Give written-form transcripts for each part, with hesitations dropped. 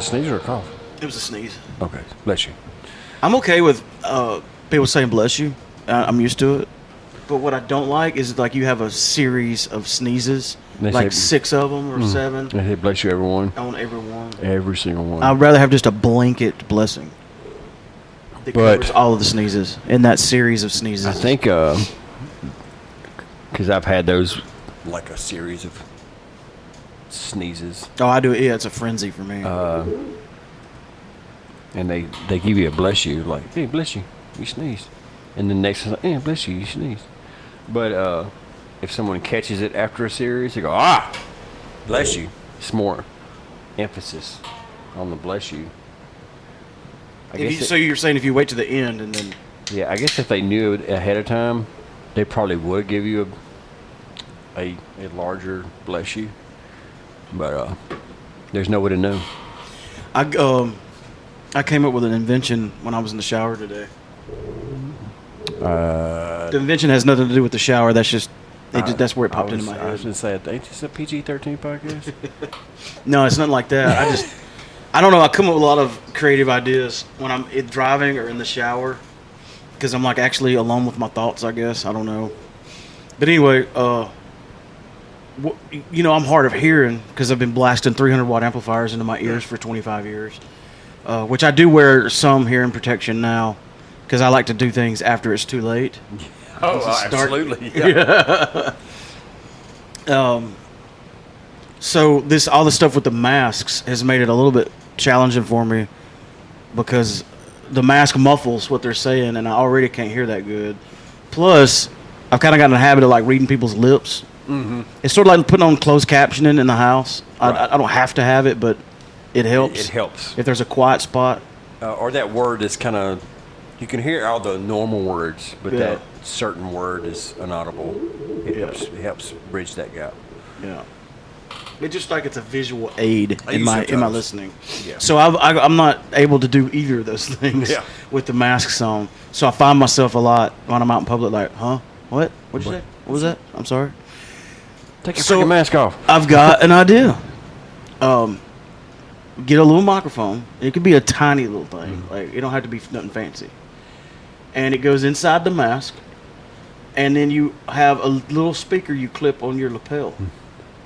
sneeze or a cough? It was a sneeze. Okay, bless you. I'm okay with people saying bless you. I'm used to it. But what I don't like is like you have a series of sneezes, They like say- 6 of them or 7 Hey, bless you, everyone. on everyone. Every single one. I'd rather have just a blanket blessing that But- covers all of the sneezes in that series of sneezes. I think, because I've had those, like a series of sneezes, Oh, I do it. Yeah, it's a frenzy for me. and they give you a bless you, like, hey, bless you, you sneezed. And the next one's like, hey, bless you, you sneezed. But if someone catches it after a series, they go, bless you. It's more emphasis on the bless you. So you're saying if you wait to the end and then... Yeah, I guess if they knew it ahead of time, they probably would give you a larger bless you. But there's no way to know. I came up with an invention when I was in the shower today. The invention has nothing to do with the shower. That's just, that's where it popped into my I was head. going to say, ain't this a PG-13 podcast? No, it's nothing like that. I don't know. I come up with a lot of creative ideas when I'm driving or in the shower because I'm like actually alone with my thoughts, I guess. I don't know. But anyway, I'm hard of hearing because I've been blasting 300-watt amplifiers into my ears for 25 years, which I do wear some hearing protection now because I like to do things after it's too late. Absolutely. Yeah. So all this stuff with the masks has made it a little bit challenging for me because the mask muffles what they're saying, and I already can't hear that good. Plus, I've kind of gotten in the habit of like reading people's lips. Mm-hmm. It's sort of like putting on closed captioning in the house. Right. I don't have to have it, but it helps. It helps if there's a quiet spot. Or that word is kind of, you can hear all the normal words, but that certain word is inaudible. It helps bridge that gap. Yeah. It's just like it's a visual aid in my listening. Yeah. So I'm not able to do either of those things with the masks on. So I find myself a lot when I'm out in public like, huh? What? What'd you say? What was that? I'm sorry. Take your freaking mask off. I've got an idea. Get a little microphone. It could be a tiny little thing. Mm-hmm. Like it don't have to be nothing fancy. And it goes inside the mask. And then you have a little speaker you clip on your lapel.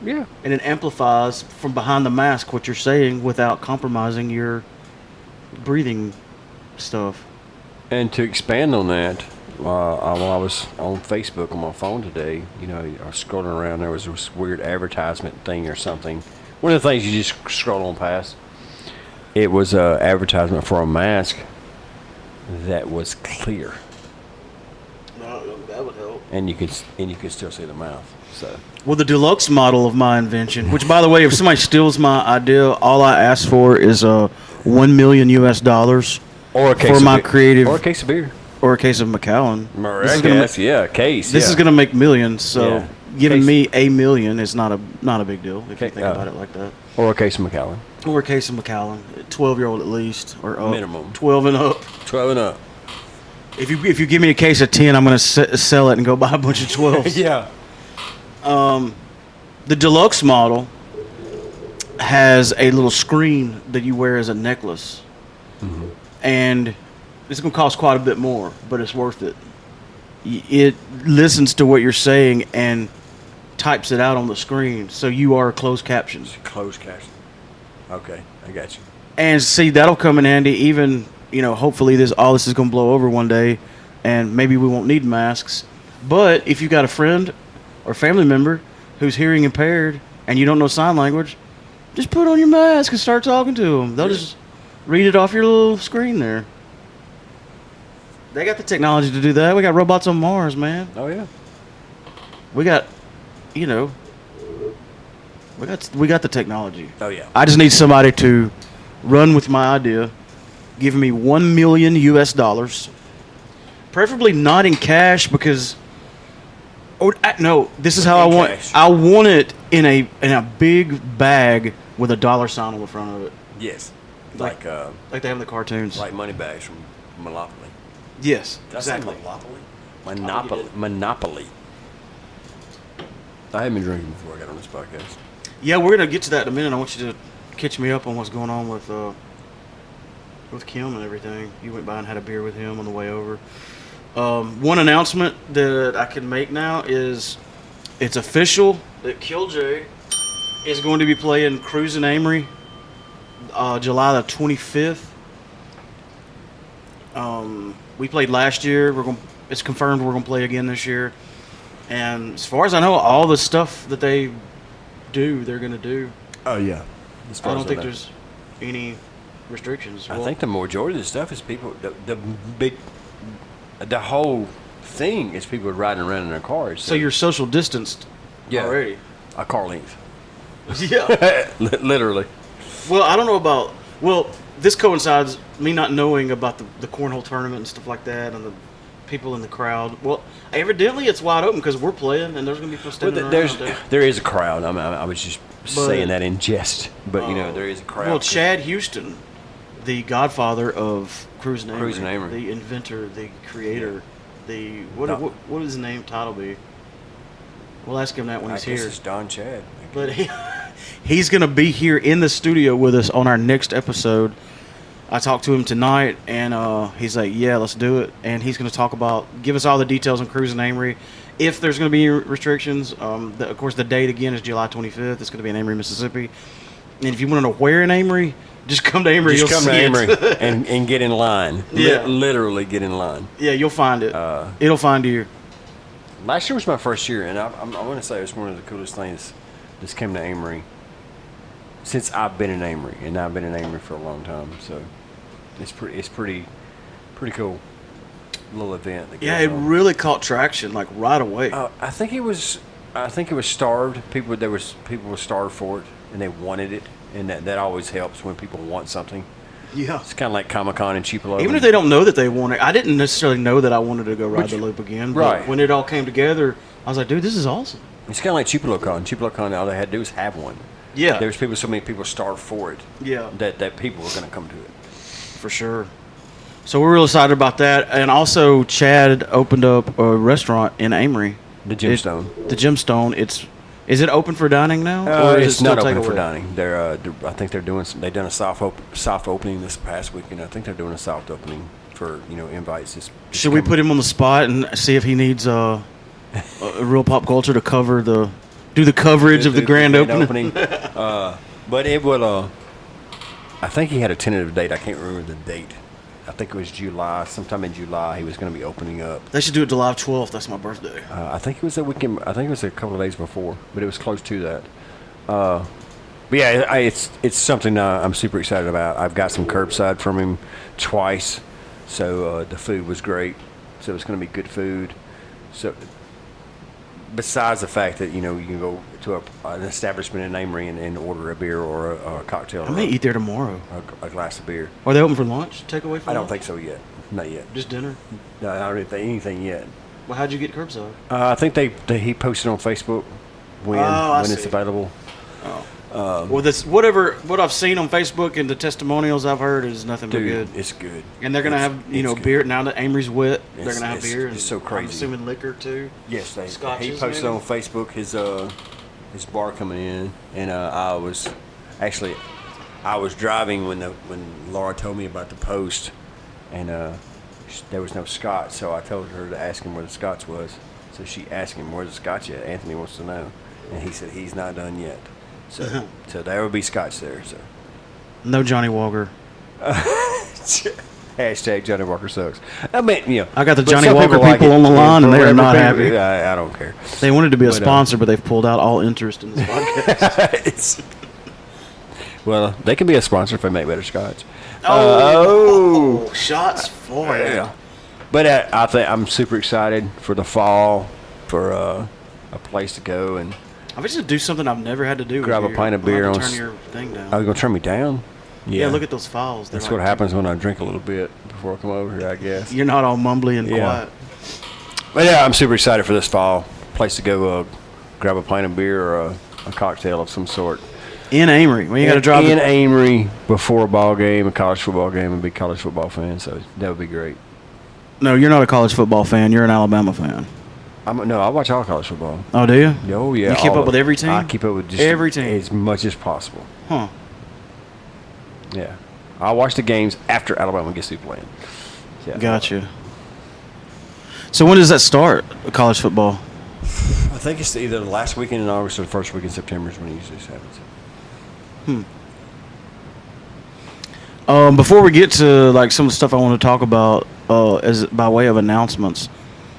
Yeah. And it amplifies from behind the mask what you're saying without compromising your breathing stuff. And to expand on that, while I was on Facebook on my phone today, I was scrolling around, there was this weird advertisement thing or something. One of the things you just scroll on past, it was an advertisement for a mask that was clear. That would help. And you could still see the mouth. So. Well, the deluxe model of my invention, which, by the way, if somebody steals my idea, all I ask for is $1 million or a case for of my beer. creative, or a case of beer, or a case of Macallan. A case. This is going to make millions, so giving me $1 million is not a big deal if you think about it like that. Or a case of Macallan. Or a case of Macallan, 12-year-old at least, or up. Minimum 12 and up. 12 and up. If you give me a case of 10, I'm going to sell it and go buy a bunch of 12s. Yeah. The deluxe model has a little screen that you wear as a necklace. Mm-hmm. And it's going to cost quite a bit more, but it's worth it. It listens to what you're saying and types it out on the screen, so you are closed captioned. Closed captioned. Okay, I got you. And see, that'll come in handy even, hopefully all this is going to blow over one day, and maybe we won't need masks. But if you got a friend or family member who's hearing impaired and you don't know sign language, just put on your mask and start talking to them. They'll just read it off your little screen there. They got the technology to do that. We got robots on Mars, man. Oh, yeah. We got, we got the technology. Oh, yeah. I just need somebody to run with my idea, give me $1 million, preferably not in cash because... no, this is how I want it. I want it in a big bag with a dollar sign on the front of it. Yes. Like they have in the cartoons. Like money bags from Monopoly. Yes, exactly. Monopoly. I haven't been drinking before I got on this podcast. Yeah, we're going to get to that in a minute. I want you to catch me up on what's going on with Kim and everything. You went by and had a beer with him on the way over. One announcement that I can make now is it's official that Killjoy is going to be playing Cruisin' Amory July the 25th. We played last year. It's confirmed we're going to play again this year. And as far as I know, all the stuff that they do, they're going to do. Oh, yeah. I don't think there's any restrictions. I think the majority of the stuff is people, the whole thing is people riding around in their cars. So you're social distanced already. A car length. Yeah. Literally. Well, I don't know about... Well, this coincides me not knowing about the cornhole tournament and stuff like that and the people in the crowd. Well, evidently it's wide open because we're playing and there's going to be people standing around. There is a crowd. I was just saying that in jest. But, there is a crowd. Well, Chad Houston, the godfather of Cruisin' Amory, the inventor, the creator, what would his name title be? We'll ask him that when he's here. I guess it's Don Chad. But he's going to be here in the studio with us on our next episode. I talked to him tonight, and he's like, yeah, let's do it. And he's going to give us all the details on Cruisin' Amory. If there's going to be restrictions, of course, the date again is July 25th. It's going to be in Amory, Mississippi. And if you want to know where in Amory, just come to Amory. Just come to Amory and get in line. Yeah. Literally get in line. Yeah, you'll find it. It'll find you. Last year was my first year, and I want to say it was one of the coolest things that's came to Amory since I've been in Amory, and I've been in Amory for a long time. So it's pretty cool little event. Yeah, it really caught traction like right away. I think it was starved. People were starved for it, and they wanted it, and that always helps when people want something. Yeah, it's kind of like Comic-Con and Tupelo. Even if they don't know that they want it, I didn't necessarily know that I wanted to go ride the loop again. But right. When it all came together, I was like, dude, this is awesome. It's kind of like TupeloCon. TupeloCon, all they had to do was have one. Yeah. There's so many people starved for it. Yeah. That people were going to come to it. For sure. So we're real excited about that. And also, Chad opened up a restaurant in Amory. The Gemstone. The Gemstone. Is it open for dining now? Or it's not open for dining. I think they've done a soft opening this past week, and I think they're doing a soft opening for invites. Should we put him on the spot and see if he needs a real pop culture to do the coverage of the grand opening? But it will. I think he had a tentative date. I can't remember the date. I think it was July. Sometime in July, he was going to be opening up. They should do it July 12th. That's my birthday. I think it was that weekend. I think it was a couple of days before, but it was close to that. But yeah, it's something I'm super excited about. I've got some curbside from him twice, so the food was great. So it's going to be good food. So besides the fact that you can go to an establishment in Amory and order a beer or a cocktail. I may eat there tomorrow. A glass of beer. Are they open for lunch? Takeaway for lunch? I don't think so yet. Not yet. Just dinner? No, I don't think anything yet. Well, how'd you get curbside? I think he posted on Facebook when it's available. Oh. What I've seen on Facebook and the testimonials I've heard is nothing but good. It's good. And they're gonna have beer now that Amory's wet. They're gonna have beer. It's so crazy. I'm assuming liquor too. Yes, Scotches, he posted on Facebook his bar coming in, and I was driving when Laura told me about the post, and there was no scotch, so I told her to ask him where the scotch was. So she asked him, "Where's the scotch at?" Anthony wants to know, and he said he's not done yet. So there will be scotch there. So no Johnny Walker. Hashtag Johnny Walker sucks. I mean, I got the Johnny Walker people on the line, and they're not happy. I don't care. They wanted to be a sponsor, but they've pulled out all interest in this podcast. Well, they can be a sponsor if they make better scotch. Shots fired. Yeah. But I think I'm super excited for the fall, for a place to go and. I wish to do something I've never had to do. Grab a pint of beer on. Turn your thing down. Are you gonna turn me down? Yeah, look at those files. That's what happens when I drink a little bit before I come over here, I guess. You're not all mumbly and quiet. But yeah, I'm super excited for this fall. Place to go grab a pint of beer or a cocktail of some sort. In Amory. Well, you got to drive in Amory before a ball game, a college football game, and be a college football fan. So that would be great. No, you're not a college football fan. You're an Alabama fan. I watch all college football. Oh, do you? Oh, yeah. You keep up with every team? I keep up with just every team as much as possible. Huh. Yeah. I watch the games after Alabama gets through playing. Yeah. Gotcha. So when does that start, college football? I think it's either the last weekend in August or the first week in September is when it usually happens. Before we get to like some of the stuff I want to talk about, as by way of announcements,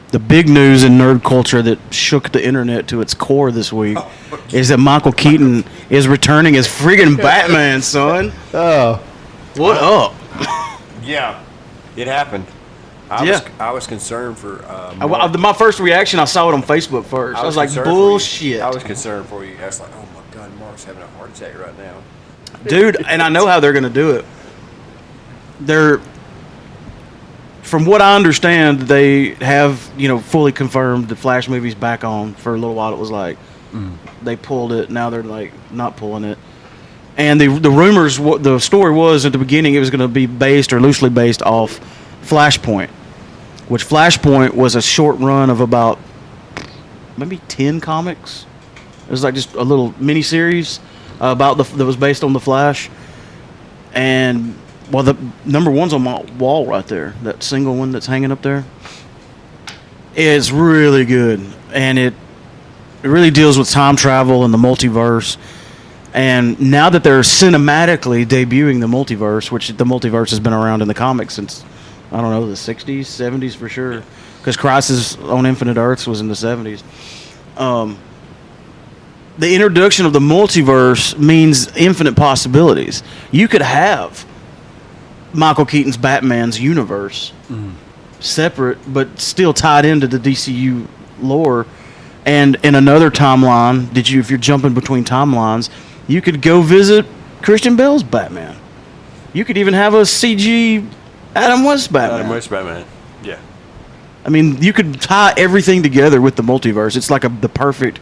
the big news in nerd culture that shook the internet to its core this week is that Michael Keaton is returning as friggin' Batman, son. Oh. What up? Yeah. It happened. I was concerned for. My first reaction, I saw it on Facebook first. I was like, bullshit. I was concerned for you. I was like, oh my God, Mark's having a heart attack right now. Dude, and I know how they're going to do it. From what I understand, they have, fully confirmed the Flash movie's back on. For a little while, it was like they pulled it. Now they're like not pulling it. And the rumors, the story was at the beginning, it was going to be based or loosely based off Flashpoint, which Flashpoint was a short run of about maybe 10 comics. It was like just a little mini series that was based on the Flash. And the number one's on my wall right there. That single one that's hanging up there. It's really good, and it really deals with time travel and the multiverse. And now that they're cinematically debuting the multiverse, which the multiverse has been around in the comics since, I don't know, the 60s, 70s for sure. Because Crisis on Infinite Earths was in the 70s. The introduction of the multiverse means infinite possibilities. You could have Michael Keaton's Batman's universe separate, but still tied into the DCU lore. And in another timeline, if you're jumping between timelines, you could go visit Christian Bale's Batman. You could even have a CG Adam West Batman. Adam West Batman, yeah. I mean, you could tie everything together with the multiverse. It's like the perfect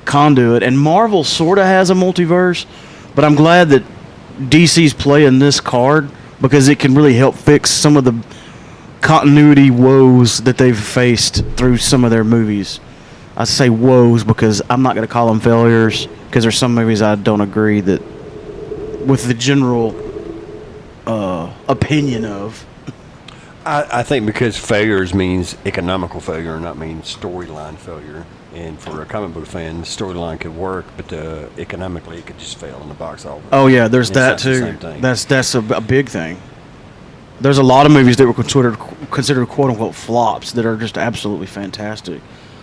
conduit. And Marvel sort of has a multiverse, but I'm glad that DC's playing this card because it can really help fix some of the continuity woes that they've faced through some of their movies. I say woes because I'm not going to call them failures, because there's some movies I don't agree that with the general opinion of. I think because failures means economical failure, not means storyline failure. And for a comic book fan, the storyline could work, but economically it could just fail in the box office. Oh yeah, there's that too. That's a big thing. There's a lot of movies that were considered quote unquote flops that are just absolutely fantastic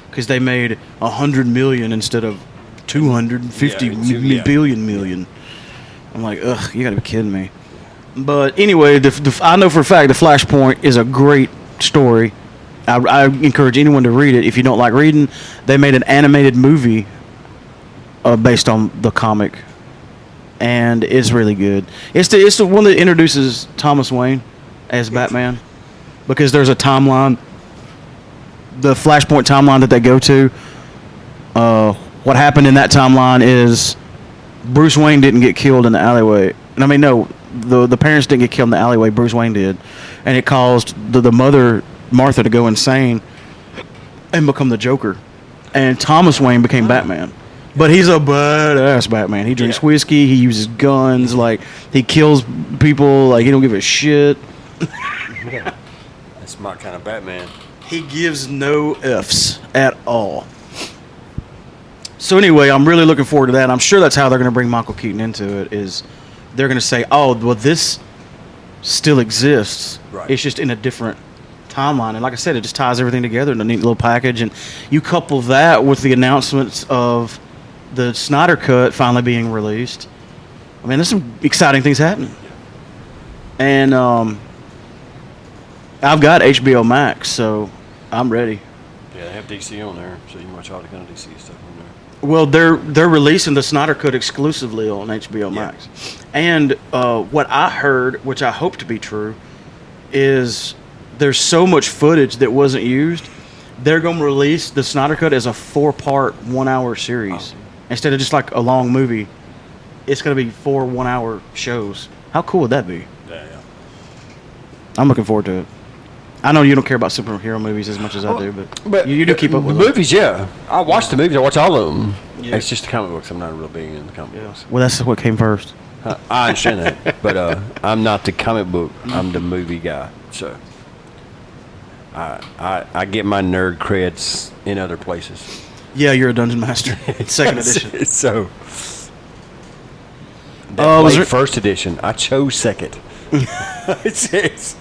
because they made $100 million instead of 250 million. I'm like, ugh, you gotta be kidding me. But anyway, I know for a fact the Flashpoint is a great story. I encourage anyone to read it. If you don't like reading, they made an animated movie based on the comic, and it's really good. It's the one that introduces Thomas Wayne as Batman, because there's a timeline, the Flashpoint timeline that they go to. What happened in that timeline is Bruce Wayne didn't get killed in the alleyway. And I mean, no, the parents didn't get killed in the alleyway. Bruce Wayne did, and it caused the mother, Martha, to go insane and become the Joker. And Thomas Wayne became Batman. But he's a badass Batman. He drinks whiskey. He uses guns. Like, he kills people. Like, he don't give a shit. That's my kind of Batman. He gives no F's at all. So anyway, I'm really looking forward to that. I'm sure that's how they're going to bring Michael Keaton into it, is they're going to say, oh, well, this still exists. Right. It's just in a different timeline. And like I said, it just ties everything together in a neat little package. And you couple that with the announcements of the Snyder Cut finally being released. I mean, there's some exciting things happening. And I've got HBO Max, so I'm ready. Yeah, they have DC on there, so you can watch all the kind of DC stuff on there. Well, they're releasing the Snyder Cut exclusively on HBO Max. And what I heard, which I hope to be true, is there's so much footage that wasn't used. They're going to release the Snyder Cut as a 4-part, 1-hour series. Instead of just like a long movie. It's going to be 4 1-hour shows. How cool would that be? Yeah. I'm looking forward to it. I know you don't care about superhero movies as much as I do, but you do keep up with the movies. Yeah, I watch the movies. I watch all of them. Yeah. It's just the comic books. I'm not real big into the comic books. Well, that's what came first. I understand that, but I'm not the comic book. I'm the movie guy. So I get my nerd creds in other places. Yeah, you're a dungeon master. Second edition. So that was Blade there- first edition. I chose second. It's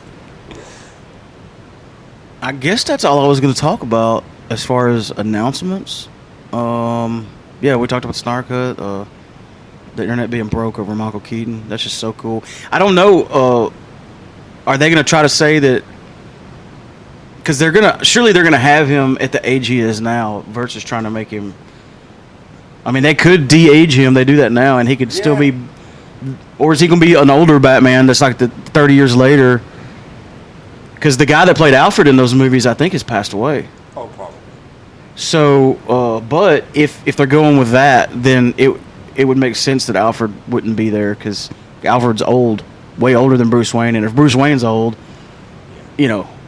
I guess that's all I was going to talk about as far as announcements. Yeah, we talked about Snarcut, the internet being broke over Michael Keaton. That's just so cool. I don't know. Are they going to try to say that? Because surely they're gonna have him at the age he is now, versus trying to make him. I mean, they could de-age him. They do that now, and he could still be. Or is he gonna be an older Batman that's like 30 years later? Because the guy that played Alfred in those movies, I think, has passed away. oh, probably. So, but if they're going with that, then it would make sense that Alfred wouldn't be there, because Alfred's old, way older than Bruce Wayne, and if Bruce Wayne's old,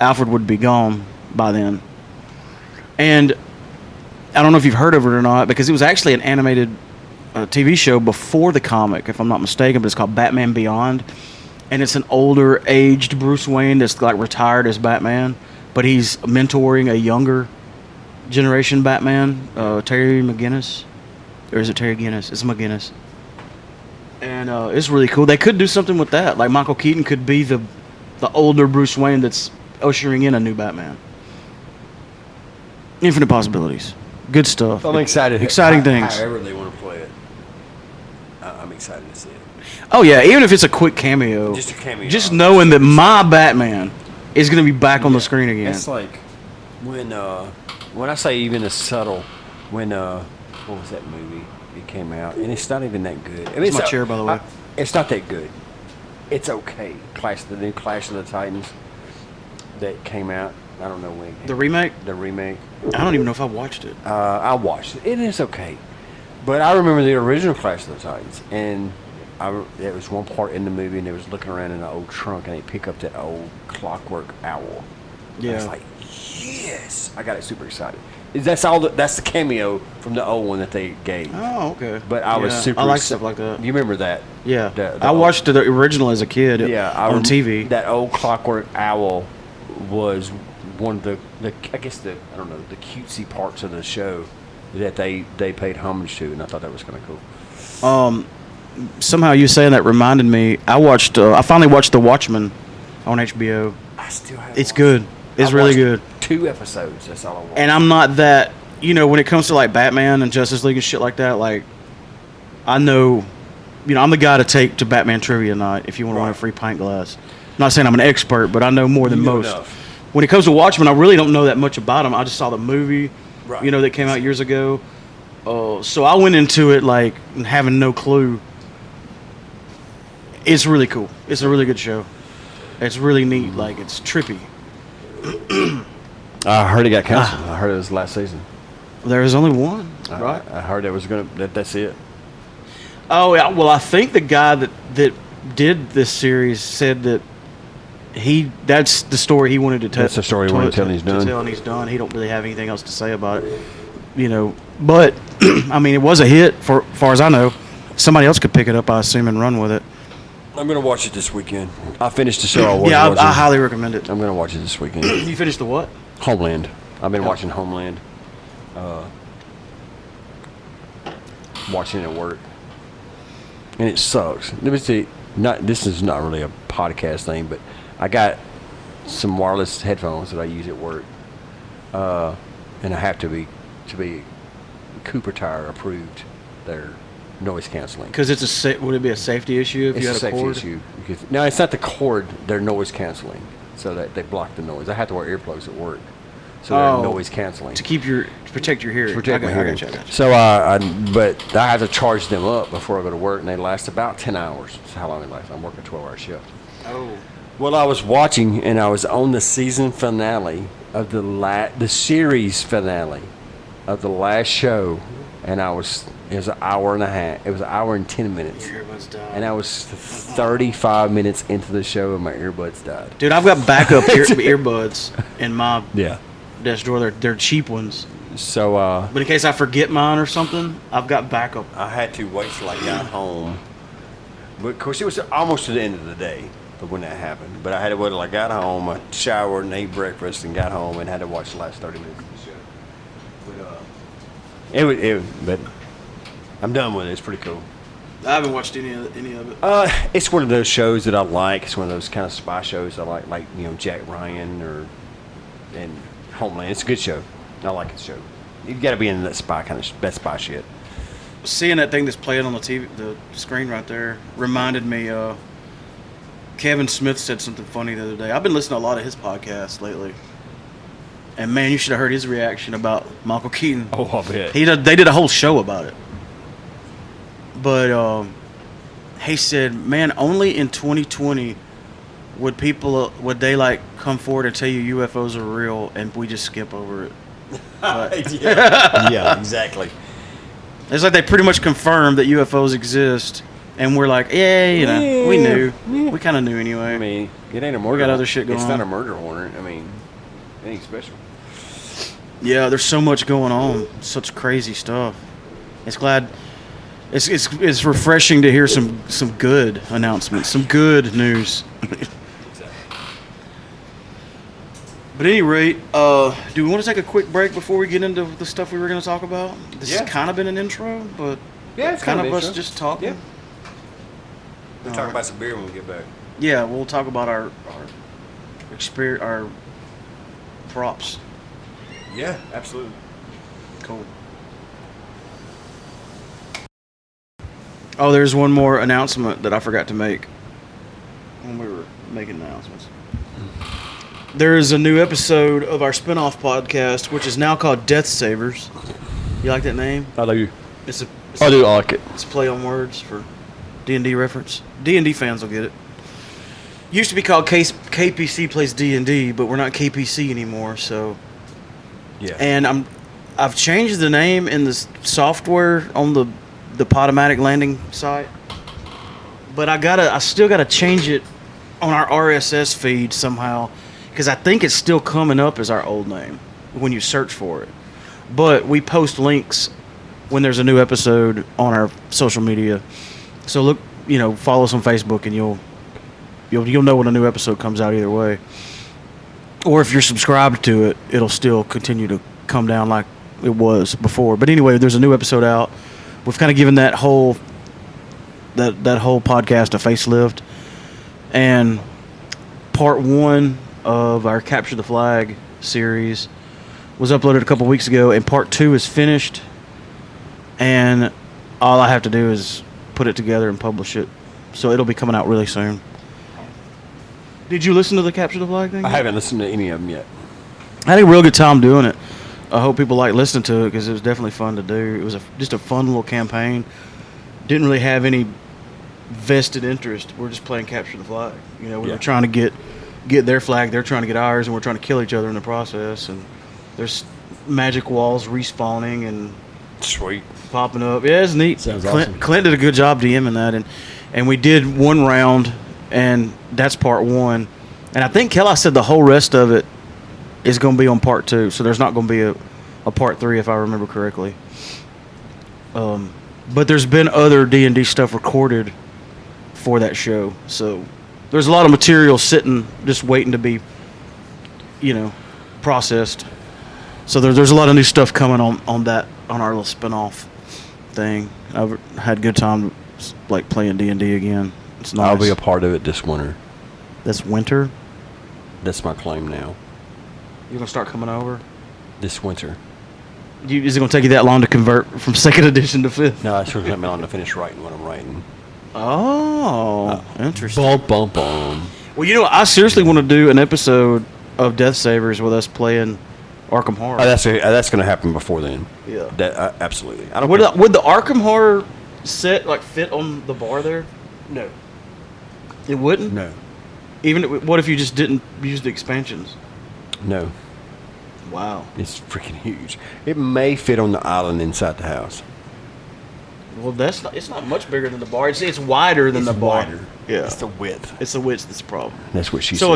Alfred would be gone by then. And I don't know if you've heard of it or not, because it was actually an animated TV show before the comic, if I'm not mistaken, but it's called Batman Beyond. And it's an older, aged Bruce Wayne that's like retired as Batman, but he's mentoring a younger generation Batman, Terry McGinnis. Or is it Terry Guinness? It's McGinnis. And it's really cool. They could do something with that. Like Michael Keaton could be the older Bruce Wayne that's ushering in a new Batman. Infinite possibilities. Good stuff. I'm excited. Exciting things. However they want to play it, I'm excited to see it. Oh, yeah. Even if it's a quick cameo. Just a cameo. Just knowing that my Batman is going to be back on the screen again. It's like when I say even a subtle, when what was that movie? It came out, and it's not even that good. I mean, It's my chair, by the way. It's not that good. It's okay. The new Clash of the Titans that came out. I don't know when. The remake? The remake. I don't even know if I watched it. I watched it. It is okay, but I remember the original Clash of the Titans, and there was one part in the movie, and they was looking around in an old trunk, and they pick up that old clockwork owl. Yeah. I was like, yes! I got super excited. That's all. That's the cameo from the old one that they gave. Oh, okay. But I was super. I like stuff like that. You remember that? Yeah. The I watched the original as a kid on TV. That old clockwork owl was one of the I guess the cutesy parts of the show that they paid homage to, and I thought that was kind of cool. Somehow you saying that reminded me. I finally watched The Watchmen on HBO. I still have. It's good. It's really good. 2 episodes. That's all I watched. And I'm not that, when it comes to like Batman and Justice League and shit like that, like I know, I'm the guy to take to Batman trivia night if you want to win a free pint glass. I'm not saying I'm an expert, but I know more than most. Enough. When it comes to Watchmen, I really don't know that much about him. I just saw the movie, that came out years ago. So I went into it like having no clue. It's really cool. It's a really good show. It's really neat. Like, it's trippy. I heard it got canceled. I heard it was last season. There is only one, right? I heard it was that's it. Oh, yeah. Well, I think the guy that did this series said that that's the story he wanted to tell. That's the story he wanted to tell, and he's done. And he's done. He don't really have anything else to say about it. But I mean, it was a hit for far as I know. Somebody else could pick it up, I assume, and run with it. I'm gonna watch it this weekend. I finished the show. I was I watching. highly recommend it. I'm gonna watch it this weekend. You finished the what? Homeland. I've been watching Homeland. Watching it at work, and it sucks. Let me see. This is not really a podcast thing, but I got some wireless headphones that I use at work, and I have to be Cooper Tire approved. They're noise canceling. Because would it be a safety issue if you had a cord? It's a safety issue. No, it's not the cord. They're noise canceling, so that they block the noise. I have to wear earplugs at work, so they're noise canceling to protect your hearing. To protect my hearing. I got you. So but I have to charge them up before I go to work, and they last about 10 hours. That's how long they last. I'm working a 12-hour shift. Oh. Well, I was watching, and I was on the season finale of the series finale of the last show, and it was an hour and a half. It was an hour and 10 minutes. Your earbuds died. And I was 35 minutes into the show, and my earbuds died. Dude, I've got backup earbuds in my Yeah. desk drawer. They're cheap ones. So, But in case I forget mine or something, I've got backup. I had to wait till I got home But of course, it was almost to the end of the day when that happened. But I had to wait till I got home, I showered and ate breakfast and got home and had to watch the last 30 minutes of the show. But I'm done with it. It's pretty cool. I haven't watched any of it. It's one of those shows that I like. It's one of those kind of spy shows I like Jack Ryan and Homeland. It's a good show. I like the show. You've got to be in that spy shit. Seeing that thing that's playing on the TV, the screen right there, reminded me. Kevin Smith said something funny the other day. I've been listening to a lot of his podcasts lately, and man, you should have heard his reaction about Michael Keaton. Oh, I bet. They did a whole show about it. But he said, man, only in 2020 would they like come forward and tell you UFOs are real, and we just skip over it. Yeah, exactly. It's like they pretty much confirmed that UFOs exist, and we're like, we knew. Yeah. We kind of knew anyway. I mean, it ain't a murder. We got other shit going on. It's not a murder hornet. I mean, it ain't special. Yeah, there's so much going on. Such crazy stuff. It's refreshing to hear some good announcements, some good news. But at any rate, do we want to take a quick break before we get into the stuff we were going to talk about? This has kind of been an intro, but it's kind of us just talking. Yeah. We'll talk about some beer when we get back. Yeah, we'll talk about our experience, our props. Yeah, absolutely. Cool. Oh, there's one more announcement that I forgot to make when we were making announcements. There is a new episode of our spin-off podcast, which is now called Death Savers. You like that name? I do. I do like it. It's a play on words for D&D reference. D&D fans will get it. Used to be called KPC Plays D&D, but we're not KPC anymore, so... Yeah. And I've changed the name in the software on the Podomatic landing site, but I still gotta change it on our RSS feed somehow, because I think it's still coming up as our old name when you search for it. But we post links when there's a new episode on our social media, so look, follow us on Facebook, and you'll know when a new episode comes out either way. Or if you're subscribed to it, it'll still continue to come down like it was before. But anyway, there's a new episode out. We've kind of given that whole podcast a facelift, and part 1 of our Capture the Flag series was uploaded a couple weeks ago, and part 2 is finished, and all I have to do is put it together and publish it, so it'll be coming out really soon. Did you listen to the Capture the Flag thing? I haven't listened to any of them yet. I had a real good time doing it. I hope people like listening to it, because it was definitely fun to do. It was just a fun little campaign. Didn't really have any vested interest. We're just playing Capture the Flag. We were trying to get their flag. They're trying to get ours, and we're trying to kill each other in the process. And there's magic walls respawning and sweet popping up. Yeah, it's neat. Sounds awesome. Clint did a good job DMing that, and we did one round, and that's part 1. And I think Kelly said the whole rest of it is going to be on part 2, so there's not going to be a part 3 if I remember correctly. But there's been other D&D stuff recorded for that show, so there's a lot of material sitting just waiting to be, processed. So there's a lot of new stuff coming on our little spin-off thing. I've had a good time like playing D&D again. It's nice. I'll be a part of it this winter. This winter? That's my claim now. You're going to start coming over? This winter. Is it going to take you that long to convert from 2nd edition to 5th? No, it's going to take me long to finish writing what I'm writing. Oh, interesting. Bum. Well, I seriously want to do an episode of Death Savers with us playing Arkham Horror. That's going to happen before then. Yeah. That, absolutely. I don't would the Arkham Horror set fit on the bar there? No. It wouldn't? No. What if you just didn't use the expansions? No. Wow. It's freaking huge. It may fit on the island inside the house. Well, it's not much bigger than the bar. It's wider than the bar. Wider. Yeah. It's the width. It's the width that's the problem. That's what she said.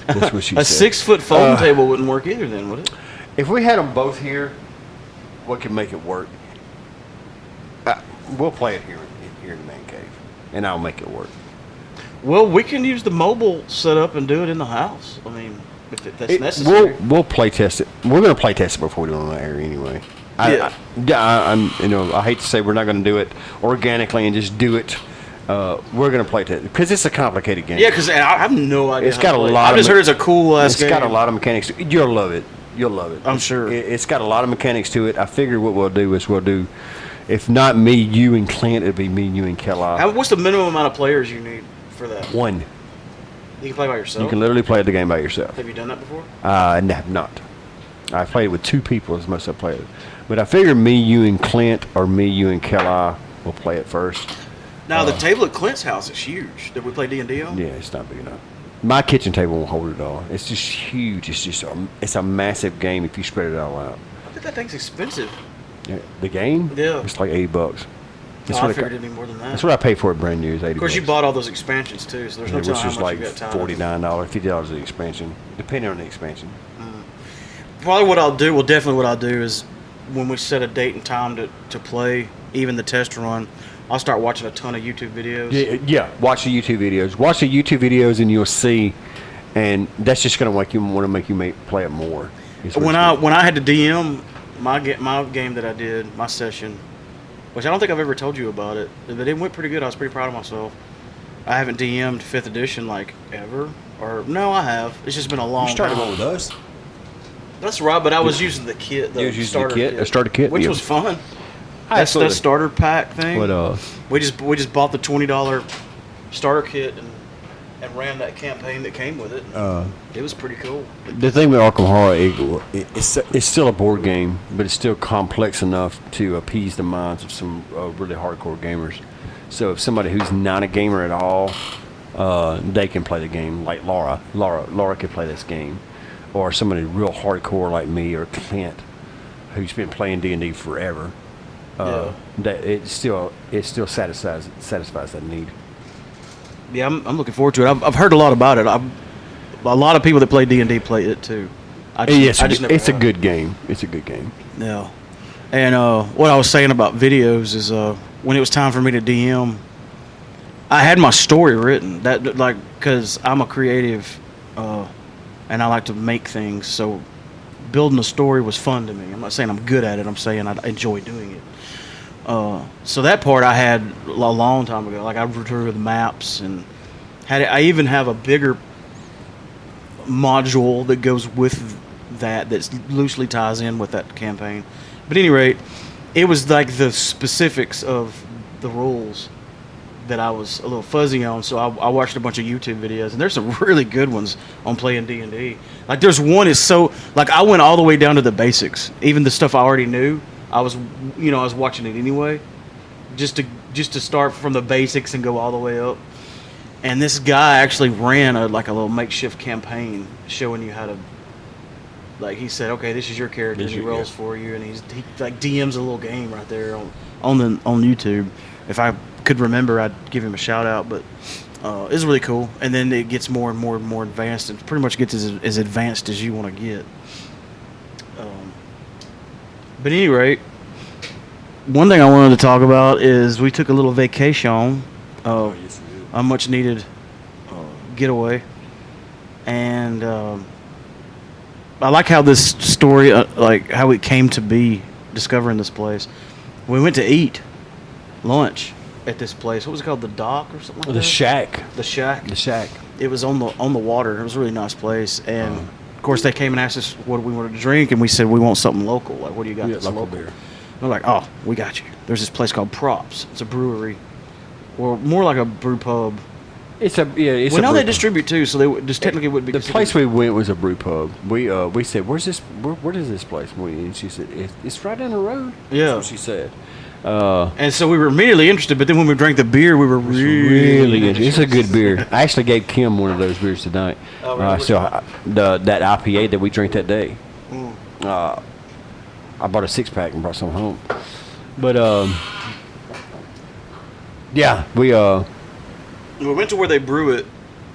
That's what she said. 6-foot folding table wouldn't work either then, would it? If we had them both here, what could make it work? We'll play it here in the man cave. and I'll make it work. Well, we can use the mobile setup and do it in the house. I mean, if that's necessary. We'll play test it. We're going to play test it before we do it on the air anyway. I'm I hate to say we're not going to do it organically and just do it. We're going to play test because it's a complicated game. Yeah, because I have no idea. It's got a lot. I've just heard it's a cool ass game. It's got a lot of mechanics. You'll love it. You'll love it. I'm sure. It's got a lot of mechanics to it. I figure what we'll do is if not me, you, and Clint, it'll be me, you, and Kelly. What's the minimum amount of players you need for that? One. You can play by yourself? You can literally play the game by yourself. Have you done that before? No, have not. I played it with 2 people as most I've played it. But I figure me, you, and Clint, or me, you, and Kelly will play it first. Now, the table at Clint's house is huge. Did we play D&D on? Yeah, it's not big enough. My kitchen table won't hold it all. It's just huge. It's a massive game if you spread it all out. I think that thing's expensive. Yeah, the game? Yeah. It's like $80. I figured it'd be more than that. That's what I paid for it brand new. Is $80. Of course, you bought all those expansions too, so there's no telling how much you got time. Which was like $49, $50 the expansion, depending on the expansion. Probably what I'll do. Well, definitely what I'll do is when we set a date and time to play, even the test run, I'll start watching a ton of YouTube videos. Yeah. Watch the YouTube videos. Watch the YouTube videos, and you'll see. And that's just going to want to make you play it more. When I had to DM my game that I did, my session, which I don't think I've ever told you about it, but it went pretty good. I was pretty proud of myself. I haven't DM'd 5th edition like ever, or no, I have. It's just been a long. You started time. one with us. That's right, but I was using the kit, a starter kit, which was fun. That's that starter pack thing. But we just bought the $20 starter kit and ran that campaign that came with it. It was pretty cool. The thing with Arkham Horror, it's still a board game, but it's still complex enough to appease the minds of some really hardcore gamers. So if somebody who's not a gamer at all, they can play the game. Like Laura could play this game, or somebody real hardcore like me or Clint, who's been playing D&D forever. That it still satisfies that need. Yeah, I'm looking forward to it. I've heard a lot about it. A lot of people that play D&D play it too. It's a good game. It's a good game. Yeah. And what I was saying about videos is when it was time for me to DM, I had my story written. That like because I'm a creative and I like to make things. So building a story was fun to me. I'm not saying I'm good at it. I'm saying I enjoy doing it. So that part I had a long time ago. Like I drew the maps and I even have a bigger module that goes with that loosely ties in with that campaign. But at any rate, it was like the specifics of the rules that I was a little fuzzy on. So I watched a bunch of YouTube videos, and there's some really good ones on playing D&D. Like there's one is so like I went all the way down to the basics, even the stuff I already knew. I was watching it anyway, just to start from the basics and go all the way up. And this guy actually ran a little makeshift campaign showing you how to. Like he said, okay, this is your character, and he rolls for you, and he like DMs a little game right there on YouTube. If I could remember, I'd give him a shout out. But it's really cool. And then it gets more and more and more advanced. It pretty much gets as advanced as you want to get. But at any rate, one thing I wanted to talk about is we took a little vacation, a much needed getaway, and I like how this story, like how it came to be, discovering this place. We went to eat lunch at this place. What was it called? The Dock or something like that? The Shack. The Shack. The Shack. It was on the water. It was a really nice place, and of course they came and asked us what we wanted to drink, and we said we want something local. Like, what do you got that's local? Beer. They're like, oh, we got you. There's this place called Props. It's a brewery, or more like a brew pub. Well, now they distribute too, so they just technically would be. The place we went was a brew pub. We said, "Where's this? Where is this place?" And she said, "It's right down the road." Yeah, that's what she said. And so we were immediately interested, but then when we drank the beer, we were really interested. It's a good beer. I actually gave Kim one of those beers tonight. Oh, really? That IPA that we drank that day. I bought a 6-pack and brought some home. But yeah, we went to where they brew it.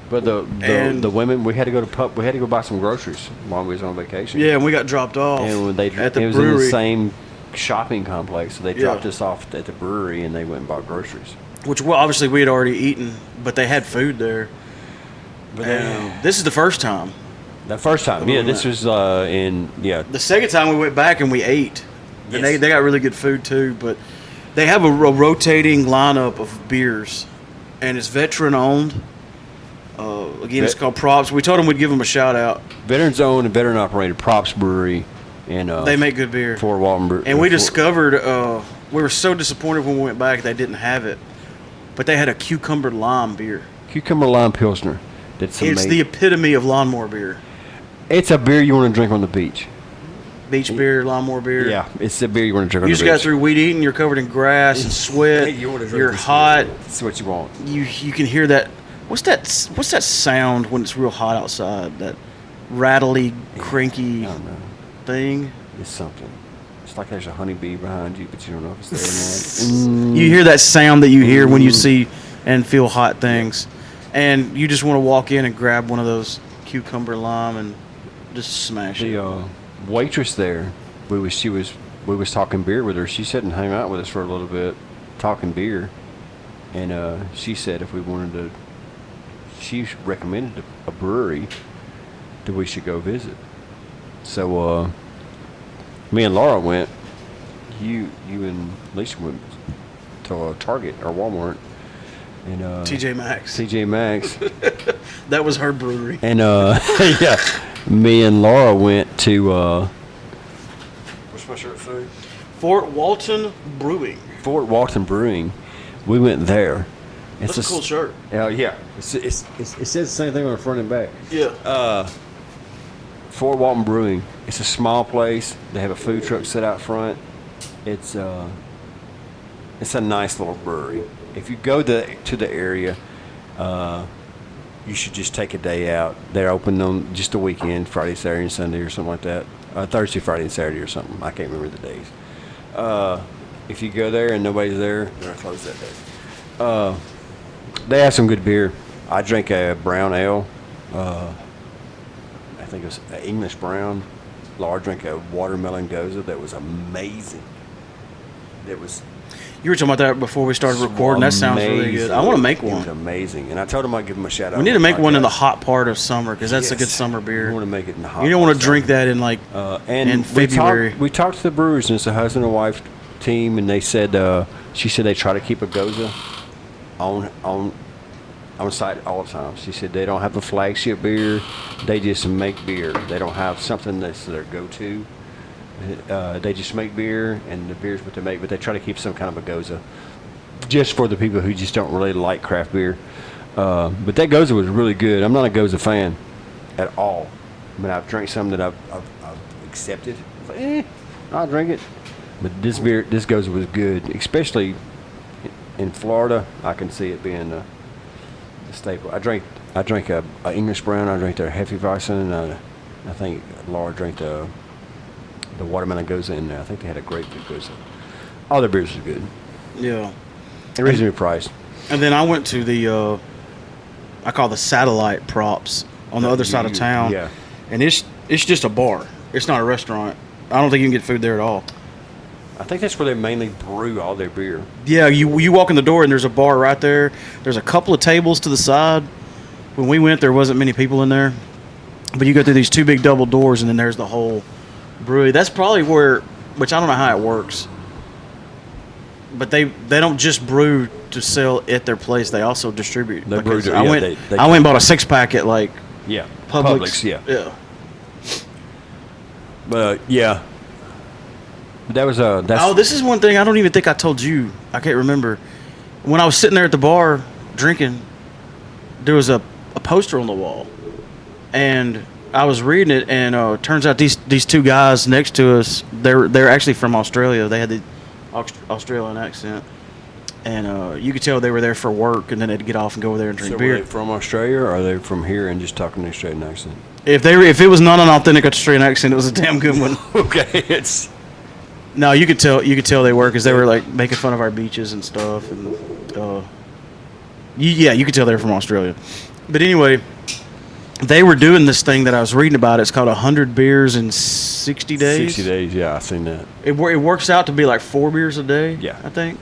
But the women, we had to go to pub. We had to go buy some groceries while we was on vacation. Yeah, and we got dropped off. And at the it was brewery. In the same shopping complex, so they dropped us off at the brewery, and they went and bought groceries. which obviously we had already eaten, but they had food there. But This is the first time. the first time, yeah, this was The second time we went back and we ate. And Yes. they got really good food too, but they have a rotating lineup of beers, and it's veteran owned. Again, it's called Props. We told them we'd give them a shout out. veterans owned and veteran operated Props Brewery, and They make good beer. Fort Walton Brewery. And we discovered we were so disappointed when we went back they didn't have it, but they had a cucumber lime beer. Cucumber Lime Pilsner. That's It's amazing. the epitome of lawnmower beer. It's a beer you want to drink on the beach. Beach beer, lawnmower beer. Yeah, it's the beer you want to drink on You the just beach. got through weed eating. You're covered in grass and sweat. You want to drink You're this hot. beer. That's what you want. You can hear that. What's that sound when it's real hot outside? That rattly, cranky I don't know. thing. It's something. It's like there's a honeybee behind you, but you don't know if it's there or not. You hear that sound that you hear when you see and feel hot things, and you just want to walk in and grab one of those cucumber lime and just smash it. The waitress there, we was talking beer with her. She sat and hung out with us for a little bit, talking beer, and she said if we wanted to, she recommended a brewery that we should go visit. So me and Laura went. You and Lisa went to Target or Walmart, and TJ Maxx. TJ Maxx. That was her brewery. And yeah, me and Laura went to what's my shirt say? Fort Walton Brewing. Fort Walton Brewing. We went there. That's a cool shirt. Yeah, it says the same thing on the front and back. Yeah. Fort Walton Brewing. It's a small place. They have a food truck set out front. It's a nice little brewery. If you go to the area, you should just take a day out. They're open on just a weekend, Friday, Saturday, and Sunday, or something like that. Thursday, Friday, and Saturday, or something. I can't remember the days. If you go there and nobody's there, they're closed that day. They have some good beer. I drank a brown ale. I think it was an English brown. Laura drank a watermelon goza that was amazing. It was You were talking about that before we started recording. That sounds really good. I want to make It was one. amazing. And I told him I'd give him a shout out. We need to on the make one in the podcast. hot part of summer because that's a good Yes. summer beer. You want to make it in the hot. You don't want part to drink of summer. that in like And in February. We talked to the brewers, and it's a husband and wife team, and they said she said they try to keep a goza on site all the time. She said they don't have a flagship beer; they just make beer. They don't have something that's their go-to. They just make beer, and the beer's what they make, but they try to keep some kind of a goza, just for the people who just don't really like craft beer. But that goza was really good. I'm not a goza fan at all. I mean, I've drank some that I've accepted. Like, I'll drink it. But this goza was good, especially in Florida. I can see it being a staple. I drank a English brown. I drank their Hefeweizen. I think Laura drank the watermelon goza in there. I think they had a grapefruit goza. All their beers are good. yeah. And reasonably priced. And then I went to the I call the satellite Props on the other side of town. Yeah. And it's just a bar. It's not a restaurant. I don't think you can get food there at all. I think that's where they mainly brew all their beer. Yeah, you walk in the door and there's a bar right there. There's a couple of tables to the side. When we went, there wasn't many people in there. But you go through these two big double doors and then there's the whole brewery. That's probably where, which I don't know how it works. But they don't just brew to sell at their place. They also distribute. They brew. Because Yeah, I went and bought a 6-pack at like Yeah. Publix. Yeah. Yeah. Yeah. That was that's Oh, this is one thing I don't even think I told you. I can't remember. When I was sitting there at the bar drinking, there was a poster on the wall, and I was reading it, and turns out these two guys next to us, they're actually from Australia. They had the Australian accent, and you could tell they were there for work, and then they'd get off and go over there and drink so beer. Were they from Australia, or are they from here and just talking an Australian accent? If it was not an authentic Australian accent, it was a damn good one. Okay, it's No, you could tell they were because they were like making fun of our beaches and stuff, and you could tell they were from Australia. But anyway, they were doing this thing that I was reading about. It's called 100 beers in 60 days. 60 days. Yeah, I've seen that. It works out to be like 4 beers a day. Yeah. I think.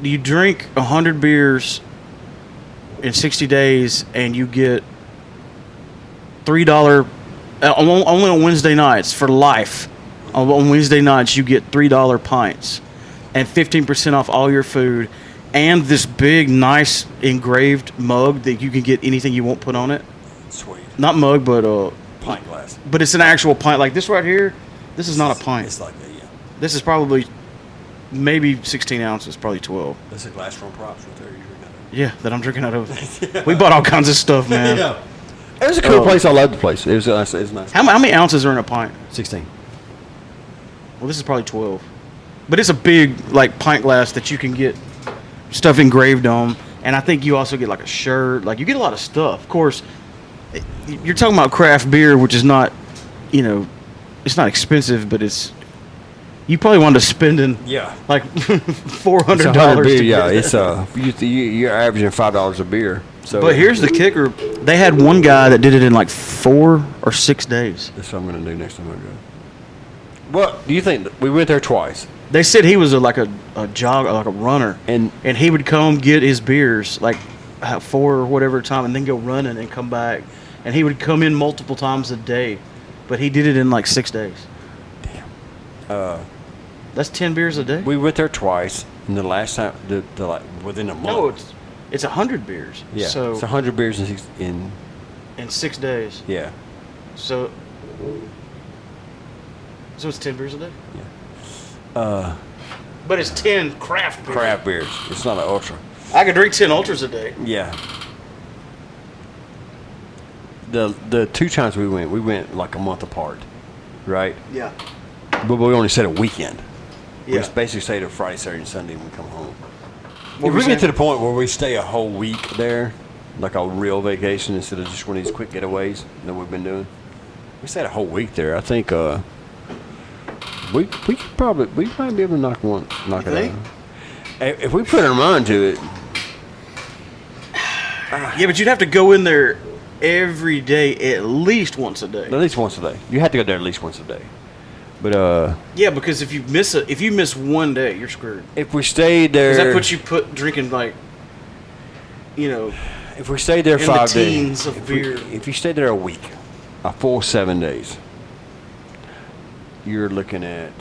you drink 100 beers in 60 days, and you get $3 only on Wednesday nights for life. On Wednesday nights, you get $3 pints and 15% off all your food, and this big, nice engraved mug that you can get anything you want put on it. Sweet. Not mug, but Pint glass. But it's an actual pint. Like this right here, this is not a pint. It's like that, yeah. This is probably maybe 16 ounces, probably 12. That's a glass from props right there. You're drinking out of. Yeah, that I'm drinking out of. We bought all kinds of stuff, man. Yeah. It was a cool place. I loved the place. It was nice. How many ounces are in a pint? 16. Well, this is probably 12. But it's a big, like, pint glass that you can get stuff engraved on. And I think you also get, like, a shirt. Like, you get a lot of stuff. Of course, you're talking about craft beer, which is not, it's not expensive, but it's... You probably wound up spending like $400. Beer, yeah, it's you're averaging $5 a beer. So, but here's the kicker: they had one guy that did it in like 4 or 6 days. That's what I'm going to do next time I go. What do you think? We went there twice. They said he was like a jogger, like a runner, and he would come get his beers like 4 or whatever time, and then go running and come back, and he would come in multiple times a day, but he did it in like 6 days. Damn. That's 10 beers a day. We went there twice, and the last time, within a month. No, it's 100 beers. Yeah, so it's 100 beers in 6 days. Yeah. So it's 10 beers a day. Yeah. But it's 10 craft beers. Craft beers. It's not an ultra. I could drink 10 ultras a day. Yeah. The 2 times we went like a month apart, right? Yeah. But we only stayed a weekend. Yeah. We basically stayed a Friday, Saturday, and Sunday when we come home. What If were we you get to saying? the point where we stay a whole week there, like a real vacation instead of just one of these quick getaways that we've been doing, we stayed a whole week there. I think we might be able to knock it think? out. If we put our mind to it. Yeah, but you'd have to go in there every day, at least once a day. At least once a day. You have to go there at least once a day. But Yeah, because if you miss one day, you're screwed. if we stayed there, Because that puts you drinking like, if we stayed there in 5 the days, teens of beer. if you stayed there a week, a full 7 days, you're looking at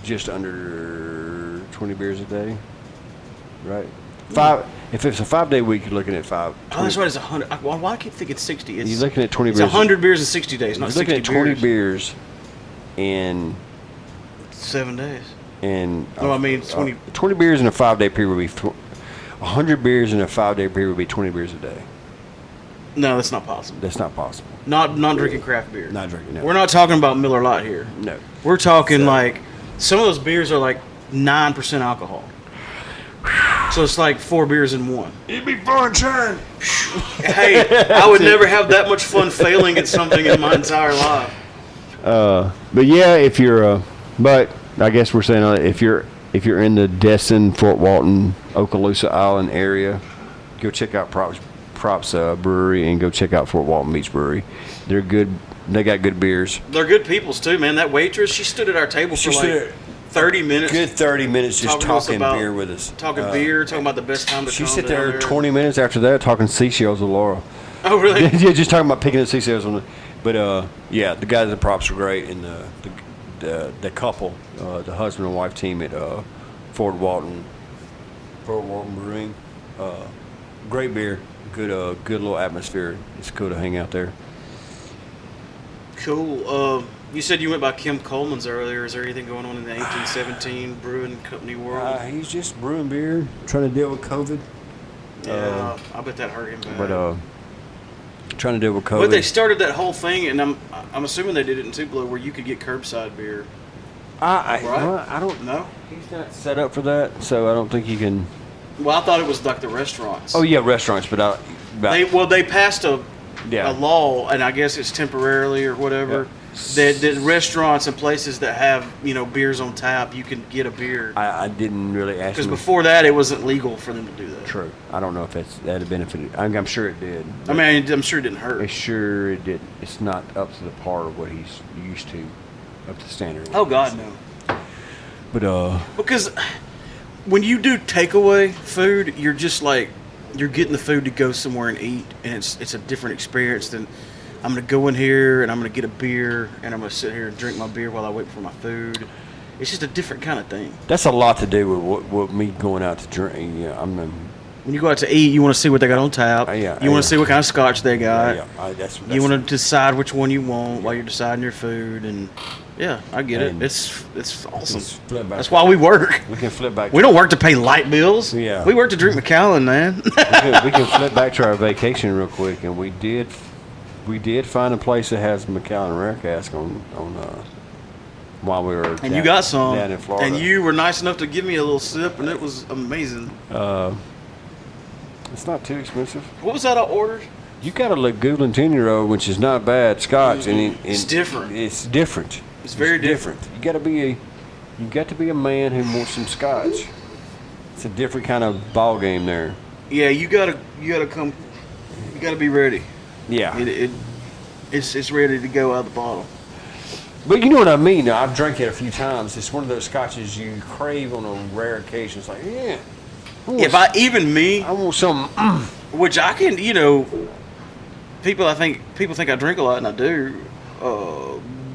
just under 20 beers a day, right? If it's a 5-day week, you're looking at 5. Oh, that's right. It's 100. Why do I keep thinking 60? You're looking at 20 It's beers. 100 beers in 60 days, not You're 60 looking at 20 beers. beers in 7 days. and No, I mean 20. 20 beers in a 5-day period would be 100 beers in a 5-day period would be 20 beers a day. No, that's not possible. That's not possible. Not drinking craft beer. Not drinking. No. We're not talking about Miller Lite here. No. We're talking So- like some of those beers are like 9% alcohol. So it's like 4 beers in one. It'd be fun, Churn. Hey, I would never have that much fun failing at something in my entire life. But yeah, if you're, but I guess we're saying if you're in the Destin, Fort Walton, Okaloosa Island area, go check out Props Brewery and go check out Fort Walton Beach Brewery. They're good. They got good beers. They're good peoples too, man. That waitress, she stood at our table for like 30 minutes. Good 30 minutes just talking about beer with us. Talking beer, talking about the best time to She come sit down there 20 minutes after that talking seashells with Laura. Oh, really? Yeah, just talking about picking up seashells on the. But yeah, the guys at Props were great, and the couple, the husband and wife team at Fort Walton Brewing, great beer, good little atmosphere. It's cool to hang out there. Cool. You said you went by Kim Coleman's earlier. Is there anything going on in the 1817 brewing company world? He's just brewing beer, trying to deal with COVID. Yeah, I bet that hurt him bad. But trying to deal with COVID. But they started that whole thing, and I'm assuming they did it in Tupelo where you could get curbside beer. Right? Well, I don't know. He's not set up for that, so I don't think he can. Well, I thought it was like the restaurants. Oh yeah, restaurants, but they passed a yeah. law, and I guess it's temporarily or whatever. Yeah. That restaurants and places that have beers on tap, you can get a beer. I didn't really ask Because him. before that, it wasn't legal for them to do that. True. I don't know if that'd benefited. I'm sure it did. I mean, I'm sure it didn't hurt. Sure it did. It's not up to the par of what he's used to, up to the standard. Oh God, no. But Because when you do takeaway food, you're just like you're getting the food to go somewhere and eat, and it's a different experience than I'm gonna go in here and I'm gonna get a beer and I'm gonna sit here and drink my beer while I wait for my food. It's just a different kind of thing. that's a lot to do with what me going out to drink. Yeah, When you go out to eat, you want to see what they got on tap. Yeah, you want yeah. to see what kind of scotch they got. That's You want to decide which one you want while you're deciding your food, and yeah, I get And it. It's awesome. let's flip back That's to- why we work. we can flip back. We don't work to pay light bills. Yeah. We work to drink Macallan, man. we can flip back to our vacation real quick, and we did find a place that has Macallan Rare Cask on while we were And you got some. down in Florida. And you were nice enough to give me a little sip, and it was amazing. It's not too expensive. What was that I ordered? You got a Lagoolan 10-year-old, which is not bad Scotch, and It's different. It's different. It's very different. You got to be a man who wants some Scotch. It's a different kind of ball game there. Yeah, you gotta come. You gotta be ready. Yeah. It's ready to go out of the bottle. But you know what I mean. I've drank it a few times. It's one of those scotches you crave on a rare occasion. It's like, yeah. I want some. Which I can, people think I drink a lot, and I do.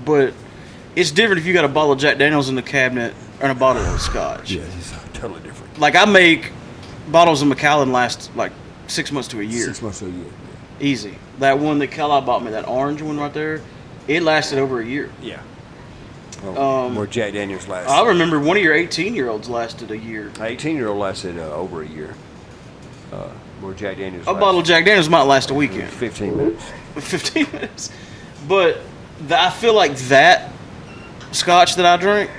But it's different if you got a bottle of Jack Daniels in the cabinet and a bottle of Scotch. Yeah, it's totally different. Like I make bottles of Macallan last like 6 months to a year. 6 months to a year. Easy. That one that Kelly bought me, that orange one right there, it lasted over a year. Yeah. Well, where Jack Daniels lasted. I remember one of your 18-year-olds lasted a year. 18-year-old lasted over a year. Where Jack Daniels A bottle of Jack Daniels might last a weekend. 15 minutes. 15 minutes. But I feel like that Scotch that I drink,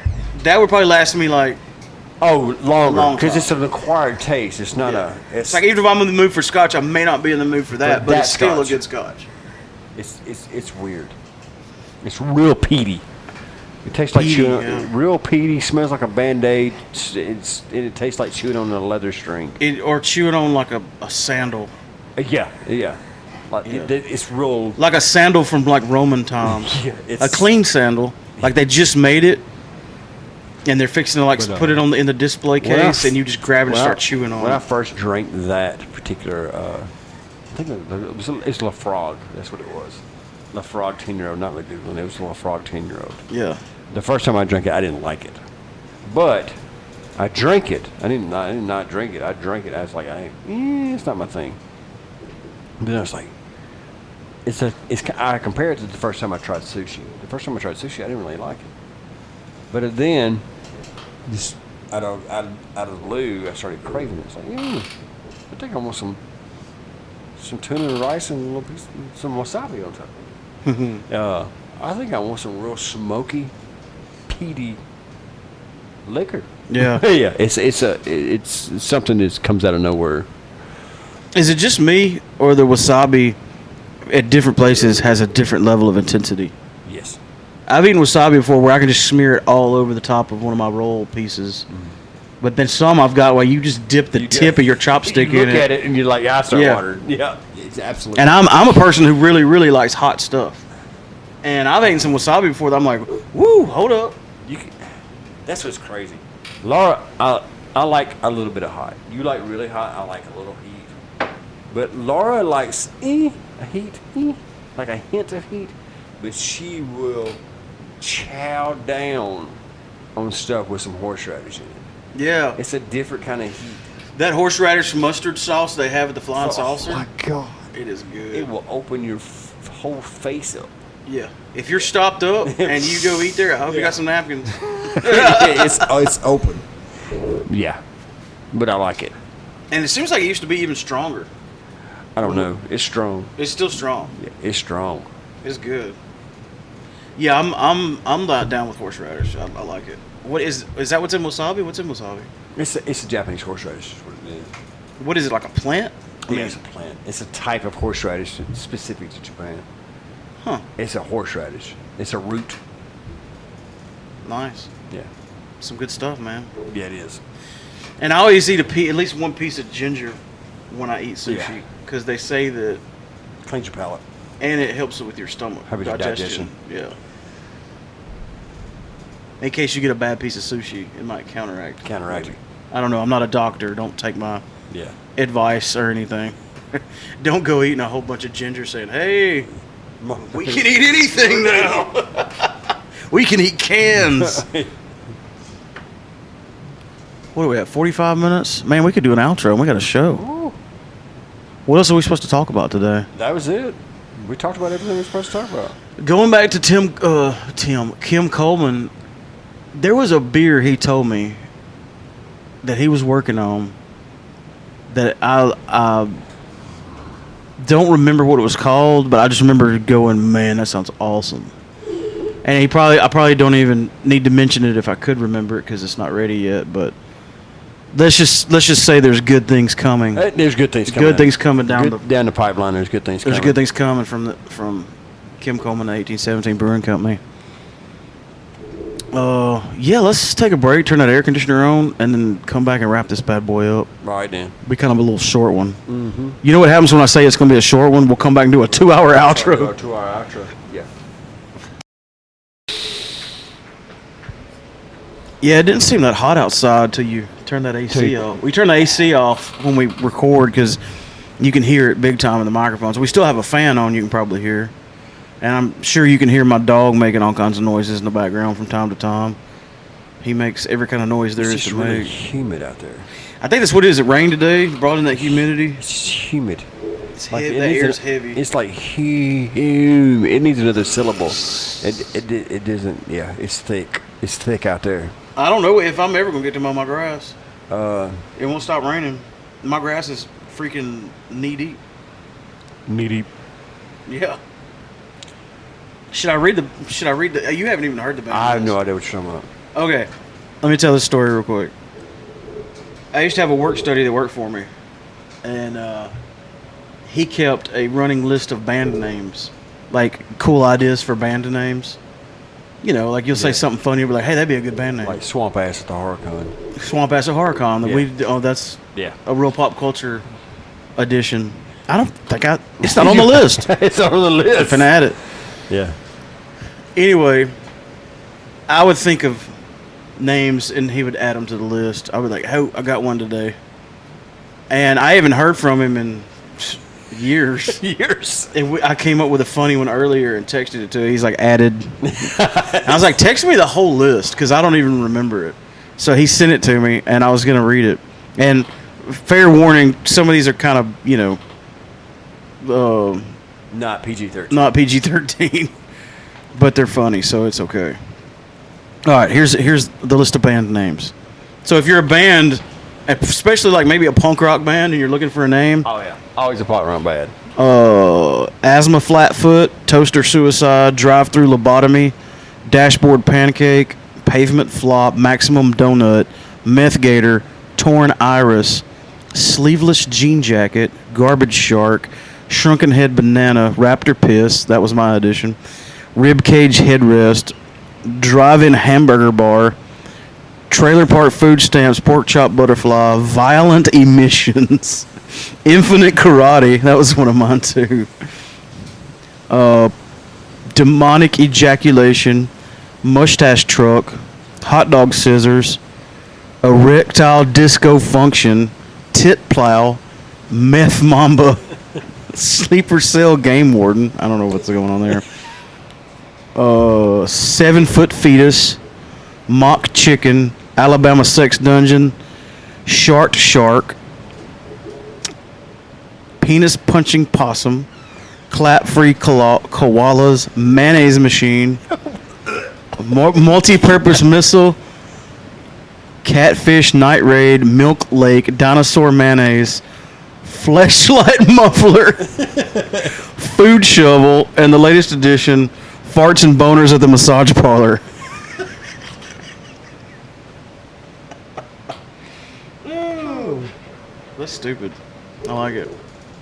that would probably last me like Oh, longer. Long Because time. it's an acquired taste. It's not a... It's like even if I'm in the mood for Scotch, I may not be in the mood for that, but that it's still Scotch. a good Scotch. It's weird. It's real peaty. It tastes like Peaty, chewing. yeah. Real peaty. Smells like a Band-Aid. It tastes like chewing on a leather string. Or chewing on like a sandal. Yeah. Like Yeah. it's real. Like a sandal from like Roman times. Yeah, a it's- clean sandal. Like they just made it. And they're fixing to like But, put it in the display when I case, and you just grab it and when I- start chewing on When I it. first drank that particular, I think it's Lafroig. That's what it was. Lafroig 10-year-old, not Lagoolan. It was Lafroig 10-year-old. Yeah. The first time I drank it, I didn't like it, but I drank it. I did not drink it. I drank it. I was like, it's not my thing. But then I was like, I compare it to the first time I tried sushi. The first time I tried sushi, I didn't really like it. But then, just out of the blue, I started craving it. It's like, I think I want some tuna and rice and a little piece, some wasabi on top. I think I want some real smoky, peaty liquor. Yeah. Yeah. It's something that comes out of nowhere. Is it just me, or the wasabi at different places has a different level of intensity? Yes. I've eaten wasabi before where I can just smear it all over the top of one of my roll pieces. But then some I've got where you just dip the tip of your chopstick you in look it. at it and you're like, I start Yeah. watering. Yeah. It's absolutely. And I'm a person who really, really likes hot stuff. And I've eaten some wasabi before that I'm like, woo, hold up. That's what's crazy. Laura, I like a little bit of hot. You like really hot. I like a little heat. But Laura likes a heat, like a hint of heat. But she will chow down on stuff with some horseradish in it. Yeah. It's a different kind of heat. That horseradish mustard sauce they have at the Flying Saucer, Oh my God. it is good. It will open your whole face up. Yeah. If you're stopped up and you go eat there, I hope you got some napkins. it's open. Yeah. But I like it. And it seems like it used to be even stronger. I don't know. It's strong. It's still strong. Yeah, it's strong. It's good. Yeah, I'm not down with horseradish. I like it. What is that? What's in wasabi? What's in wasabi? It's a Japanese horseradish. Is what it is. What is it, like a plant? Yeah, it's a plant. It's a type of horseradish specific to Japan. Huh. It's a horseradish. It's a root. Nice. Yeah. Some good stuff, man. Yeah, it is. And I always eat at least one piece of ginger when I eat sushi Yeah. because they say that, Cleans your palate. and it helps with your stomach Helps with your digestion. Yeah. in case you get a bad piece of sushi, it might counteract. Counteract it. I don't know. I'm not a doctor. Don't take my Yeah. advice or anything. Don't go eating a whole bunch of ginger saying, hey, we can eat anything now. We can eat cans. What are we at, 45 minutes? Man, we could do an outro and we got a show. Ooh. What else are we supposed to talk about today? That was it. We talked about everything we were supposed to talk about. Going back to Kim Coleman, there was a beer he told me that he was working on that I don't remember what it was called, but I just remember going, man, that sounds awesome. And I probably don't even need to mention it if I could remember it because it's not ready yet. But let's just say there's good things coming. There's good things coming. Good things coming down the pipeline. There's good things. There's good things coming from Kim Coleman, the 1817 Brewing Company. Yeah, let's take a break, turn that air conditioner on, and then come back and wrap this bad boy up. Right then. Be kind of a little short one. Mm-hmm. You know what happens when I say it's going to be a short one? We'll come back and do a 2-hour outro. 2-hour outro. Yeah. Yeah, it didn't seem that hot outside till you turn that AC off. We turn the AC off when we record because you can hear it big time in the microphones. We still have a fan on, you can probably hear. And I'm sure you can hear my dog making all kinds of noises in the background from time to time. He makes every kind of noise there is to make. It's really humid out there. I think that's what it is. It rained today, brought in that humidity. It's humid. It's like that air's heavy. It's like humid. It needs another syllable. It doesn't. Yeah, it's thick. It's thick out there. I don't know if I'm ever gonna get to mow my grass. It won't stop raining. My grass is freaking knee deep. Knee deep. Yeah. Should I read the? You haven't even heard the band. I have no idea what you're talking about. Okay, let me tell this story real quick. I used to have a work study that worked for me, and he kept a running list of band names, like cool ideas for band names. You know, like you'll say something funny, you'll be like, "Hey, that'd be a good band name." Like Swamp Ass at the Horrorcon. Swamp Ass at Horrorcon. Yeah. That's Yeah. a real pop culture edition. I don't think it's not on the list. It's on the list. If I add it. Yeah. Anyway, I would think of names and he would add them to the list. I would like, "Oh, I got one today," and I haven't heard from him in years. And I came up with a funny one earlier and texted it to him. He's like, added. I was like, text me the whole list because I don't even remember it. So he sent it to me, and I was going to read it. And fair warning, some of these are kind of, not PG-13. Not PG-13, but they're funny, so it's okay. All right, here's the list of band names. So if you're a band, especially like maybe a punk rock band, and you're looking for a name. Oh, yeah. Always a pot round bad. Asthma Flatfoot, Toaster Suicide, Drive-Through Lobotomy, Dashboard Pancake, Pavement Flop, Maximum Donut, Meth Gator, Torn Iris, Sleeveless Jean Jacket, Garbage Shark, Shrunken Head Banana, Raptor Piss, that was my addition, Ribcage Headrest, Drive-In Hamburger Bar, Trailer Park Food Stamps, Pork Chop Butterfly, Violent Emissions, Infinite Karate, that was one of mine too, Demonic Ejaculation, Mustache Truck, Hot Dog Scissors, Erectile Disco Function, Tit Plow, Meth Mamba, Sleeper Cell Game Warden, I don't know what's going on there, 7-Foot Fetus, Mock Chicken, Alabama Sex Dungeon, Shark, Penis Punching Possum, Clap Free Koalas, Mayonnaise Machine, Multi-Purpose Missile, Catfish Night Raid, Milk Lake, Dinosaur Mayonnaise, Fleshlight Muffler, Food Shovel, and the latest edition, Farts and Boners at the Massage Parlor. That's stupid. I like it.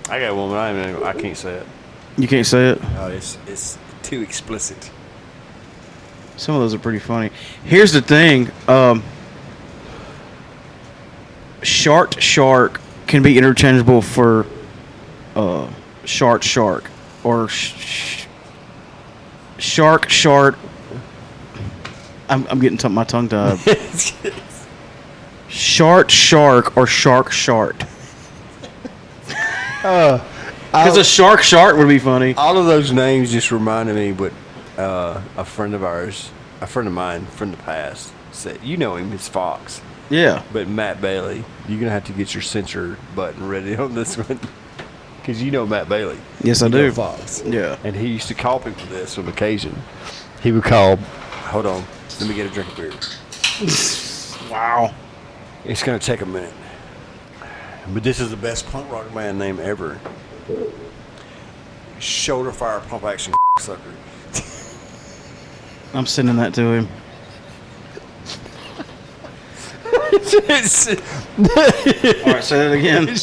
I got one, but I can't say it. You can't say it? Oh, it's too explicit. Some of those are pretty funny. Here's the thing. Shark can be interchangeable for shark or shark. I'm getting my tongue tied. Shart Shark or Shark Shart. Because a Shark Shart would be funny. All of those names just reminded me what a friend of mine from the past said. You know him, it's Fox. Yeah. But Matt Bailey, you're going to have to get your censor button ready on this one. Because you know Matt Bailey. Yes, I You do. know Fox. Yeah. And he used to call people this on occasion. He would call, hold on, let me get a drink of beer. Wow. It's going to take a minute. But this is the best punk rock band name ever. Shoulder Fire Pump Action Sucker. I'm sending that to him. All right, say that again.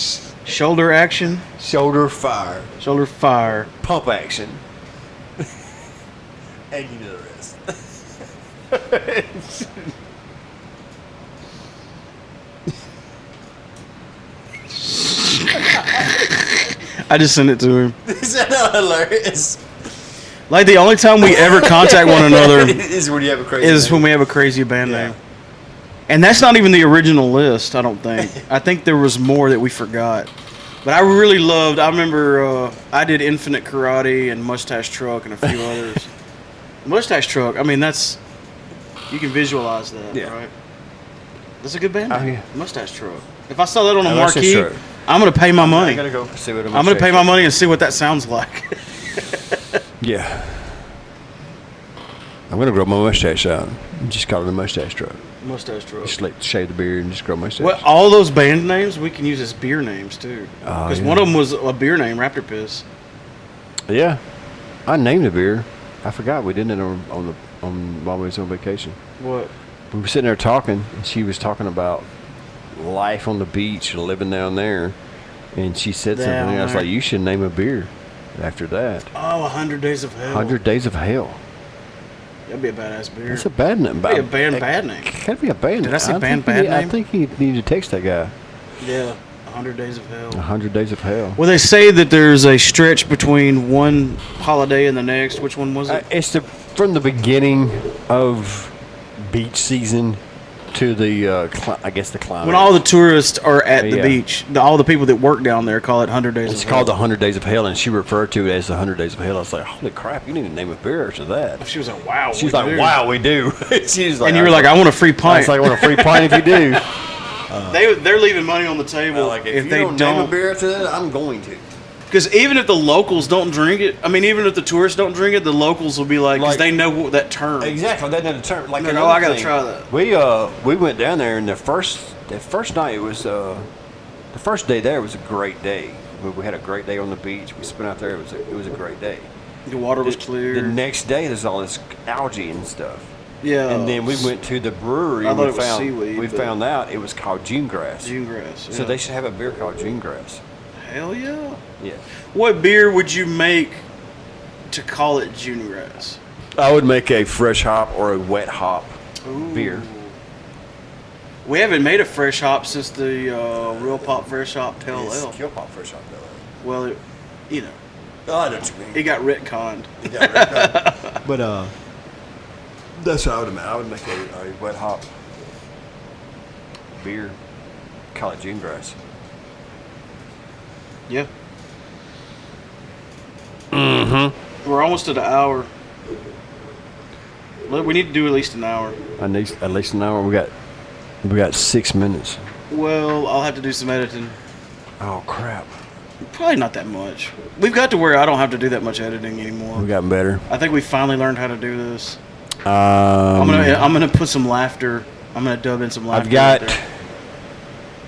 Shoulder action. Shoulder Fire Shoulder fire. Pump Action. And you know the rest. I just sent it to him. Is that not hilarious? Like the only time we ever contact one another is when you have a crazy is name. when we have a crazy band Yeah. name. And that's not even the original list, I don't think. I think there was more that we forgot. But I really loved, I remember I did Infinite Karate and Mustache Truck and a few others. Mustache Truck, I mean, that's, you can visualize that, Yeah. right? That's a good band name. Oh, yeah. Mustache Truck. If I saw that on a Mustache marquee, Truck. I'm going to pay my money. I gotta go see what I'm going to pay my money and see what that sounds like. Yeah. I'm gonna grow my mustache out. Just call it a mustache truck. Mustache Truck. Just like shave the beard and just grow mustache. Well, all those band names we can use as beer names too. Oh, Because yeah. one of them was a beer name, Raptor Piss. Yeah, I named the beer. I forgot we did it on while we was on vacation. What? We were sitting there talking, and she was talking about life on the beach, living down there, and she said something. Down And I was there. like, "You should name a beer." After that, Oh, 100 Days of Hell. 100 Days of Hell. That'd be a badass beer. That's a bad name. That'd be a bad name. Can't be a band. Did I say think band you bad need- I name? think you need to text that guy. Yeah, 100 Days of Hell. 100 Days of Hell. Well, they say that there's a stretch between one holiday and the next. Which one was it? It's from the beginning of beach season to the I guess the climate. When all the tourists are at the Yeah. beach. All the people that work down there call it 100 Days It's of called the Hell. 100 Days of Hell, and she referred to it as the 100 Days of Hell. I was like, holy crap, you need to name a beer to that. She was like, wow. She's we like, do. wow, we do. She's like, And you were like, I want a free I pint. was like, I want a free pint if you do. They're leaving money on the table if you they don't name a don't. beer to that, I'm going to. Because even if the locals don't drink it, I mean, even if the tourists don't drink it, the locals will be like, because Like- they know that term. Exactly, that doesn't turn like. They're like, another I gotta thing, try that. We went down there, and the first night it was the first day there was a great day. We had a great day on the beach. We spent out there. It was a great day. The water was clear. The next day there's all this algae and stuff. Yeah. And then we went to the brewery I and thought we it was found seaweed, we but- found out it was called June grass. June grass. So yeah. they should have a beer called June grass. Hell yeah. Yeah. What beer would you make to call it June grass? I would make a fresh hop or a wet hop beer. We haven't made a fresh hop since the Real Pop Fresh Hop Pale Ale. Kill pop fresh hop pale ale. Well, you know, Oh, I know what you mean. it got retconned. But that's what I would make. I would make a wet hop beer. Call it June grass. Yeah. We're almost at an hour. Look, we need to do at least an hour. At least an hour. We got 6 minutes. Well, I'll have to do some editing. Oh crap. Probably not that much. We've got to where I don't have to do that much editing anymore. We gotten better. I think we finally learned how to do this. Um, I'm gonna put some laughter. I'm gonna dub in some laughter.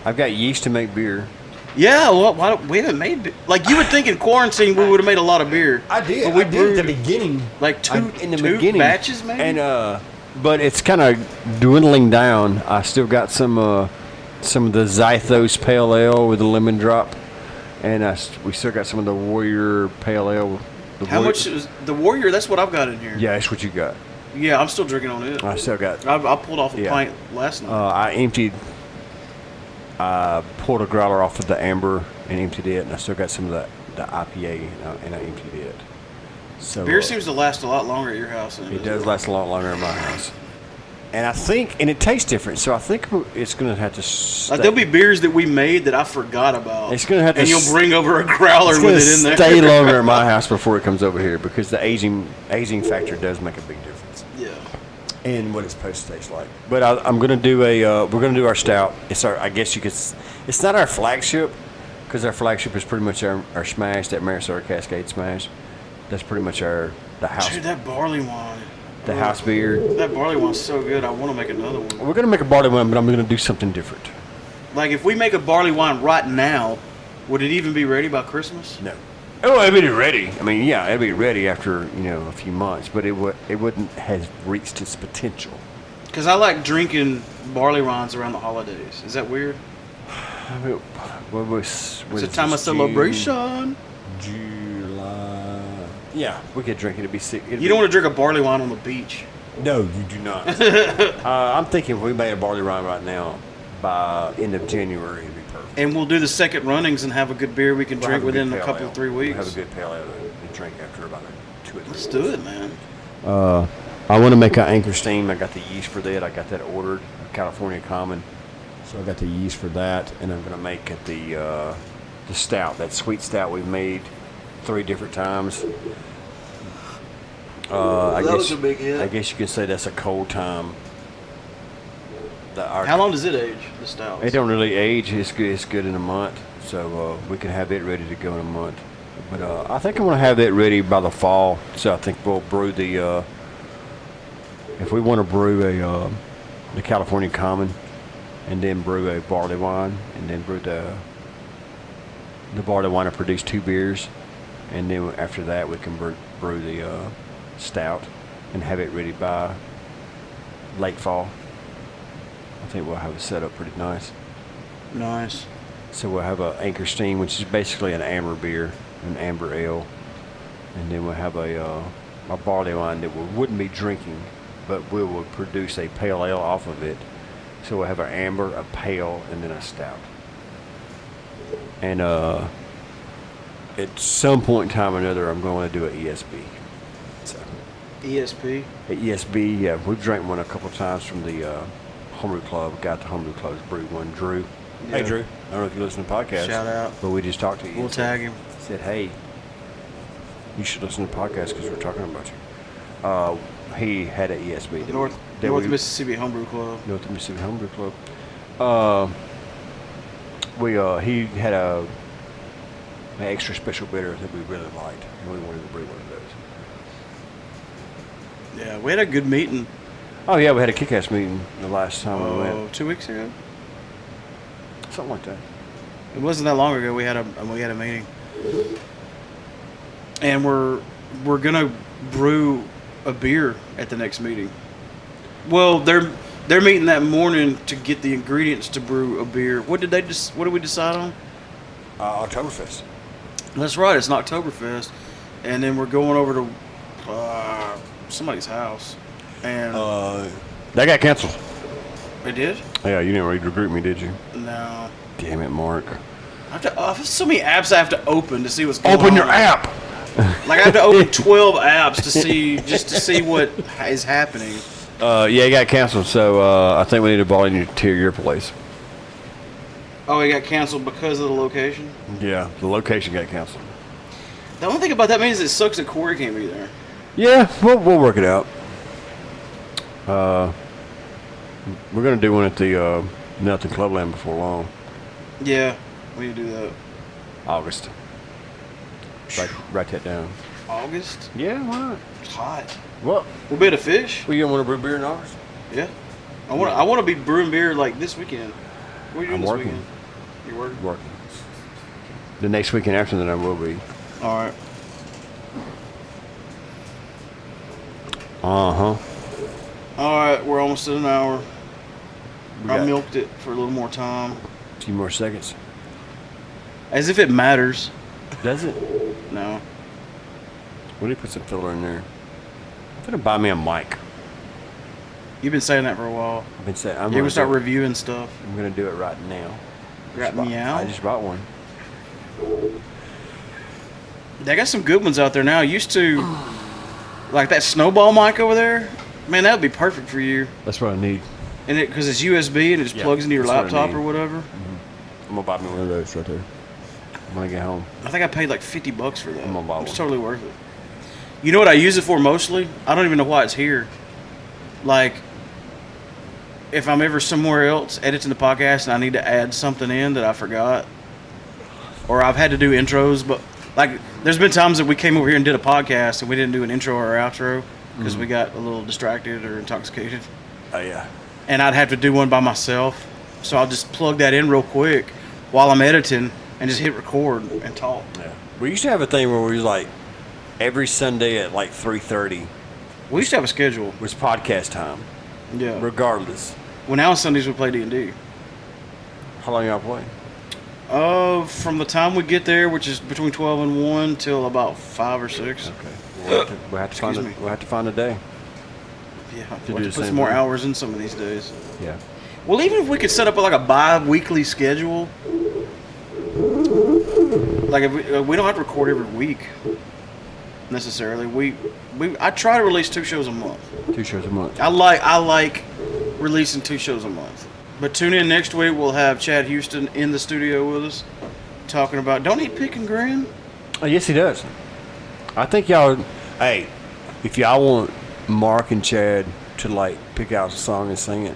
I've got yeast to make beer. Yeah, well, we haven't made like you would think in quarantine we would have made a lot of beer. But we brewed at the beginning. like two beginning. batches maybe. And but it's kind of dwindling down. I still got some of the Zythos Pale Ale with the lemon drop, and we still got some of the Warrior Pale Ale. How much is the Warrior? That's what I've got in here. Yeah, that's what you got. Yeah, I'm still drinking on it. I still got. I pulled off a Yeah. pint last night. I emptied. Pulled a growler off of the amber and emptied it, and I still got some of the IPA, and I emptied it. So Beer seems to last a lot longer at your house than it does last a lot longer in my house. And I think, and it tastes different, so I think it's going to have to stay. Like there'll be beers that we made that I forgot about. It's going to have to. And you'll bring over a growler it's with it in there. Stay longer at my house before it comes over here because the aging factor does make a big difference. Yeah. And what it's supposed to taste like. But I'm going to do we're going to do our stout. It's our, I guess you could. It's not our flagship because our flagship is pretty much our smash, that Marisol Cascade smash. That's pretty much the house. Dude, that barley wine. The house beer. That barley wine's so good. I want to make another one. We're going to make a barley wine, but I'm going to do something different. Like, if we make a barley wine right now, would it even be ready by Christmas? No. Oh, it'd be ready. I mean, yeah, it'd be ready after, a few months, but it wouldn't have reached its potential. Because I like drinking barley wines around the holidays. Is that weird? I mean, it's a time of celebration. July. Yeah, we could drink it. It'd be sick. You don't want to drink a barley wine on the beach. No, you do not. I'm thinking if we made a barley wine right now, by end of January, it'd be perfect. And we'll do the second runnings and have a good beer we can drink within a couple, 3 weeks. We'll have a good pale ale to drink after about 2 or 3 Let's do it, man. I want to make an Anchor Steam. I got the yeast for that. I got that ordered, California Common. So I got the yeast for that, and I'm going to make it the stout, that sweet stout we made 3 different times. Was a big hit. I guess you could say that's a cold time. How long does it age, the stout? It don't really age. It's good in a month, so we can have it ready to go in a month. But I think I want to have that ready by the fall. So I think we'll brew if we want to brew the California Common, and then brew a barley wine, and then brew the barley wine to produce 2 beers, and then after that we can brew the stout and have it ready by late fall. I think we'll have it set up pretty nice. Nice. So we'll have an Anchor Steam, which is basically an amber beer, an amber ale, and then we'll have a barley wine that we wouldn't be drinking, but we will produce a pale ale off of it. So we'll have an amber, a pale, and then a stout. And at some point in time or another, I'm going to do an ESB. So, ESP? At ESB, yeah, we've drank one a couple of times from the Homebrew Club. Got the Homebrew Club's brewed one. Drew. Yeah. Hey, Drew. I don't know if you listen to the podcast. Shout out. But we just talked to you. We'll tag him. Said, hey, you should listen to the podcast because we're talking about you. He had an ESB. North Mississippi Homebrew Club. North Mississippi Homebrew Club. He had an extra special bitter that we really liked, and we wanted to brew one of those. Yeah, we had a good meeting. Oh yeah, we had a kick-ass meeting the last time we went. 2 weeks ago. Something like that. It wasn't that long ago. We had a meeting, and we're gonna brew a beer at the next meeting. Well, they're meeting that morning to get the ingredients to brew a beer. What did we decide on? Oktoberfest. That's right. It's an Oktoberfest, and then we're going over to somebody's house, and That got canceled. it did. Yeah, you didn't recruit me, did you? No. Damn it, Mark. I have to, so many apps I have to open to see what's going on. Open your app. Like I have to open 12 apps to see what is happening. Yeah, it got canceled, so I think we need to volunteer your place. Oh, it got canceled because of the location? Yeah, the location got canceled. The only thing about that means it sucks that Corey can't be there. Yeah, we'll work it out. We're going to do one at the Nothing Clubland before long. Yeah, we need to do that. August. Write that down. August? Yeah, why not? It's hot. Well, We'll be at a fish? you don't want to brew beer in August? Yeah. I want to be brewing beer like this weekend. What are you doing this working. weekend? You're working? Working. The next weekend after that I will be. All right. Uh-huh. All right, we're almost at an hour. We I got milked it for a little more time. a few more seconds. As if it matters. Does it? No. What do you put some filler in there? I'm going to buy me a mic. You've been saying that for a while. I've been saying You're going to start reviewing stuff. I'm going to do it right now. Rat meow? I just bought one. They got some good ones out there now. Used to, like that snowball mic over there. Man, that would be perfect for you. That's what I need. And because it's USB and it just plugs into your laptop or whatever. Mm-hmm. I'm gonna buy me one of those right there when I get home. I think I paid like $50 for that. I'm gonna buy one. It's totally worth it. You know what I use it for mostly? I don't even know why it's here. Like, if I'm ever somewhere else editing the podcast and I need to add something in that I forgot, or I've had to do intros, but like, there's been times that we came over here and did a podcast and we didn't do an intro or outro because we got a little distracted or intoxicated. Oh yeah. And I'd have to do one by myself, so I'll just plug that in real quick while I'm editing and just hit record and talk. Yeah. We used to have a thing where we was like every Sunday at like 3:30 We used to have a schedule. was podcast time. Yeah. Regardless. Well, now on Sundays we play D&D. How long y'all play? From the time we get there, which is between 12 and 1 till about 5 or 6. Okay. We'll have to find a day. Yeah, do we'll the have to put same some more thing. hours in some of these days. Yeah. Well, even if we could set up like a bi-weekly schedule, like if we don't have to record every week necessarily. I try to release 2 shows a month. 2 shows a month. I like releasing 2 shows a month. But tune in next week. We'll have Chad Houston in the studio with us talking about. Don't he pick and grin? Oh, yes, he does. I think y'all. Hey, if y'all want Mark and Chad to like pick out a song and sing it,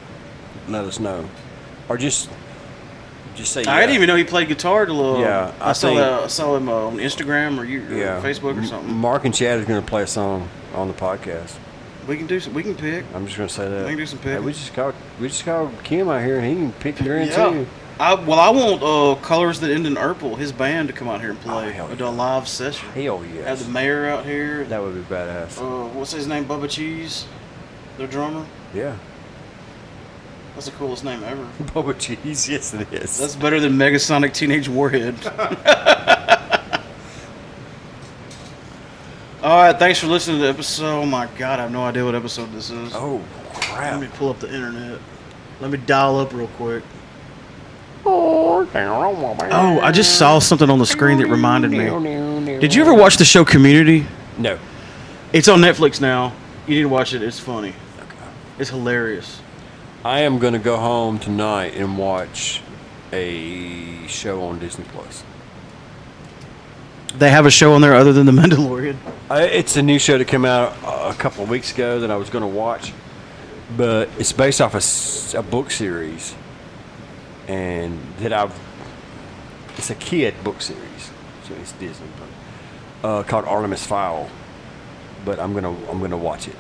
let us know, or just say. I didn't even know he played guitar till. Yeah, I saw him on Instagram or Facebook or something. Mark and Chad is going to play a song on the podcast. We can do some. We can pick. I'm just going to say that. We can do some picking. Hey, we just called Kim out here, and he can pick your in too. I want Colors That End in Urple, his band, to come out here and play. hell Do a live session. Hell yes. Have the mayor out here. That would be badass. What's his name? Bubba Cheese, their drummer. Yeah. That's the coolest name ever. Bubba Cheese, yes it is. That's better than Megasonic Teenage Warhead. All right, thanks for listening to the episode. Oh my God, I have no idea what episode this is. Oh crap! Let me pull up the internet. Let me dial up real quick. Oh, I just saw something on the screen that reminded me. Did you ever watch the show Community? No. It's on Netflix now. You need to watch it. It's funny. Okay. It's hilarious. I am going to go home tonight and watch a show on Disney Plus. They have a show on there other than The Mandalorian. It's a new show that came out a couple of weeks ago that I was going to watch, but it's based off a book series, and it's a kid book series, so it's Disney, but called Artemis Fowl. But I'm gonna watch it,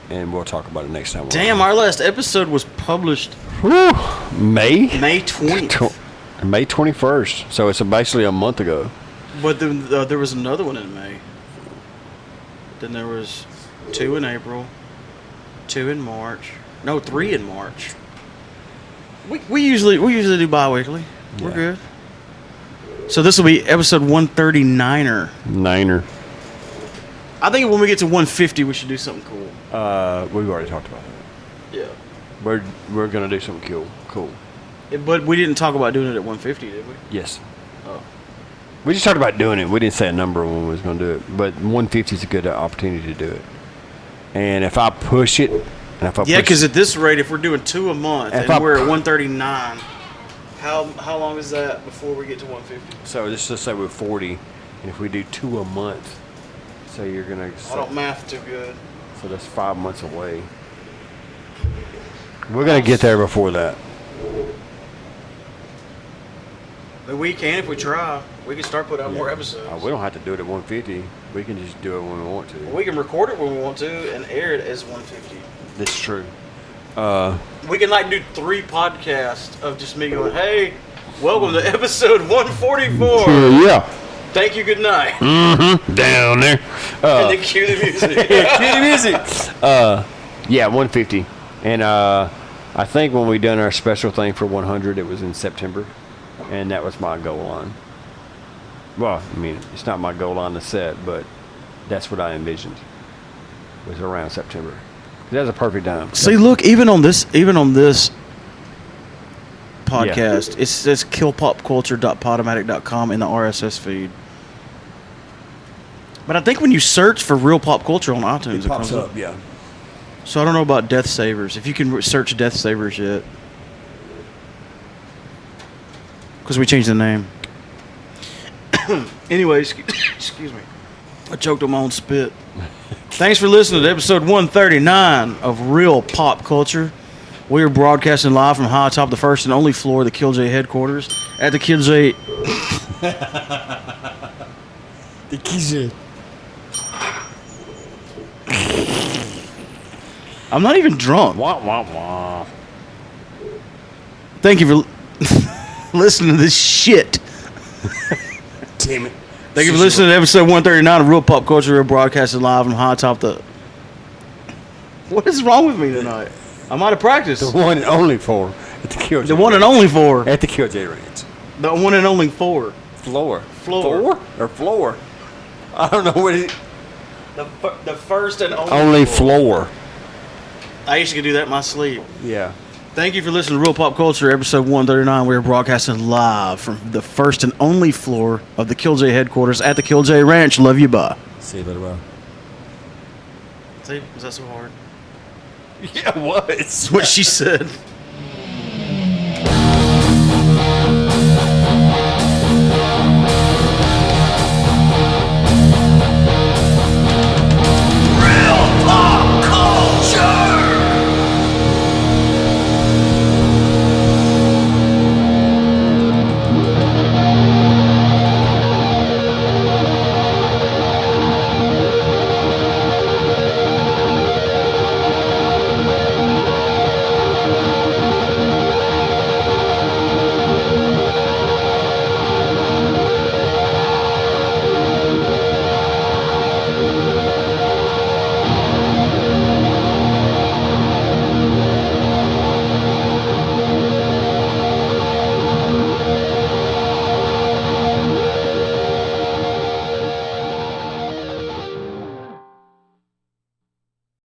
and we'll talk about it next time. Damn, our last episode was published May 20th. May 21st, so it's basically a month ago. But then there was another one in May. Then there was 2 in April, 2 in March. No, 3 in March. We usually do bi-weekly. We're good. So this will be episode 139er. Niner. I think when we get to 150, we should do something cool. We've already talked about that. Yeah. We're gonna do something cool. But we didn't talk about doing it at 150, did we? Yes. Oh. We just talked about doing it. We didn't say a number when we was going to do it. But 150 is a good opportunity to do it. And if I push it, because at this rate, if we're doing 2 a month and we're at 139, how long is that before we get to 150? So let's just say we're 40, and if we do 2 a month, so you're gonna. I don't math too good. So that's 5 months away. We're gonna get there before that. But we can if we try. We can start putting out more episodes. We don't have to do it at 150. We can just do it when we want to. We can record it when we want to and air it as 150. That's true. We can do 3 podcasts of just me going, "Hey, welcome to episode 144." Yeah. Thank you. Good night. Mm-hmm. Down there. And then cue the music. Cue the music. 150. And I think when we done our special thing for 100, it was in September, and that was my goal line. Well, I mean, it's not my goal line to set, but that's what I envisioned. Was around September. That's a perfect time. See, look, even on this podcast, it says killpopculture.podomatic.com in the RSS feed. But I think when you search for real pop culture on iTunes, it pops up. Yeah. So I don't know about Death Savers. If you can search Death Savers yet. Because we changed the name. Anyways, excuse me. I choked on my own spit. Thanks for listening to episode 139 of Real Pop Culture. We are broadcasting live from high atop the first and only floor of the Killj headquarters at the Killj. The Killj. I'm not even drunk. Wah, wah, wah. Thank you for listening to this shit. Damn it. Thank you for listening to episode 139 of Real Pop Culture. We're broadcasting live from high atop the... What is wrong with me tonight? I'm out of practice. The one and only four at the Killj. The one and only four. At the Killj Ranch. The one and only four. Floor. Floor. Four or floor? I don't know what it is. The first and Only floor. I used to do that in my sleep. Yeah. Thank you for listening to Real Pop Culture, episode 139. We are broadcasting live from the first and only floor of the Killj headquarters at the Killj Ranch. Love you, bye. See you later, bro. See, was that so hard? Yeah, it was. That's what she said.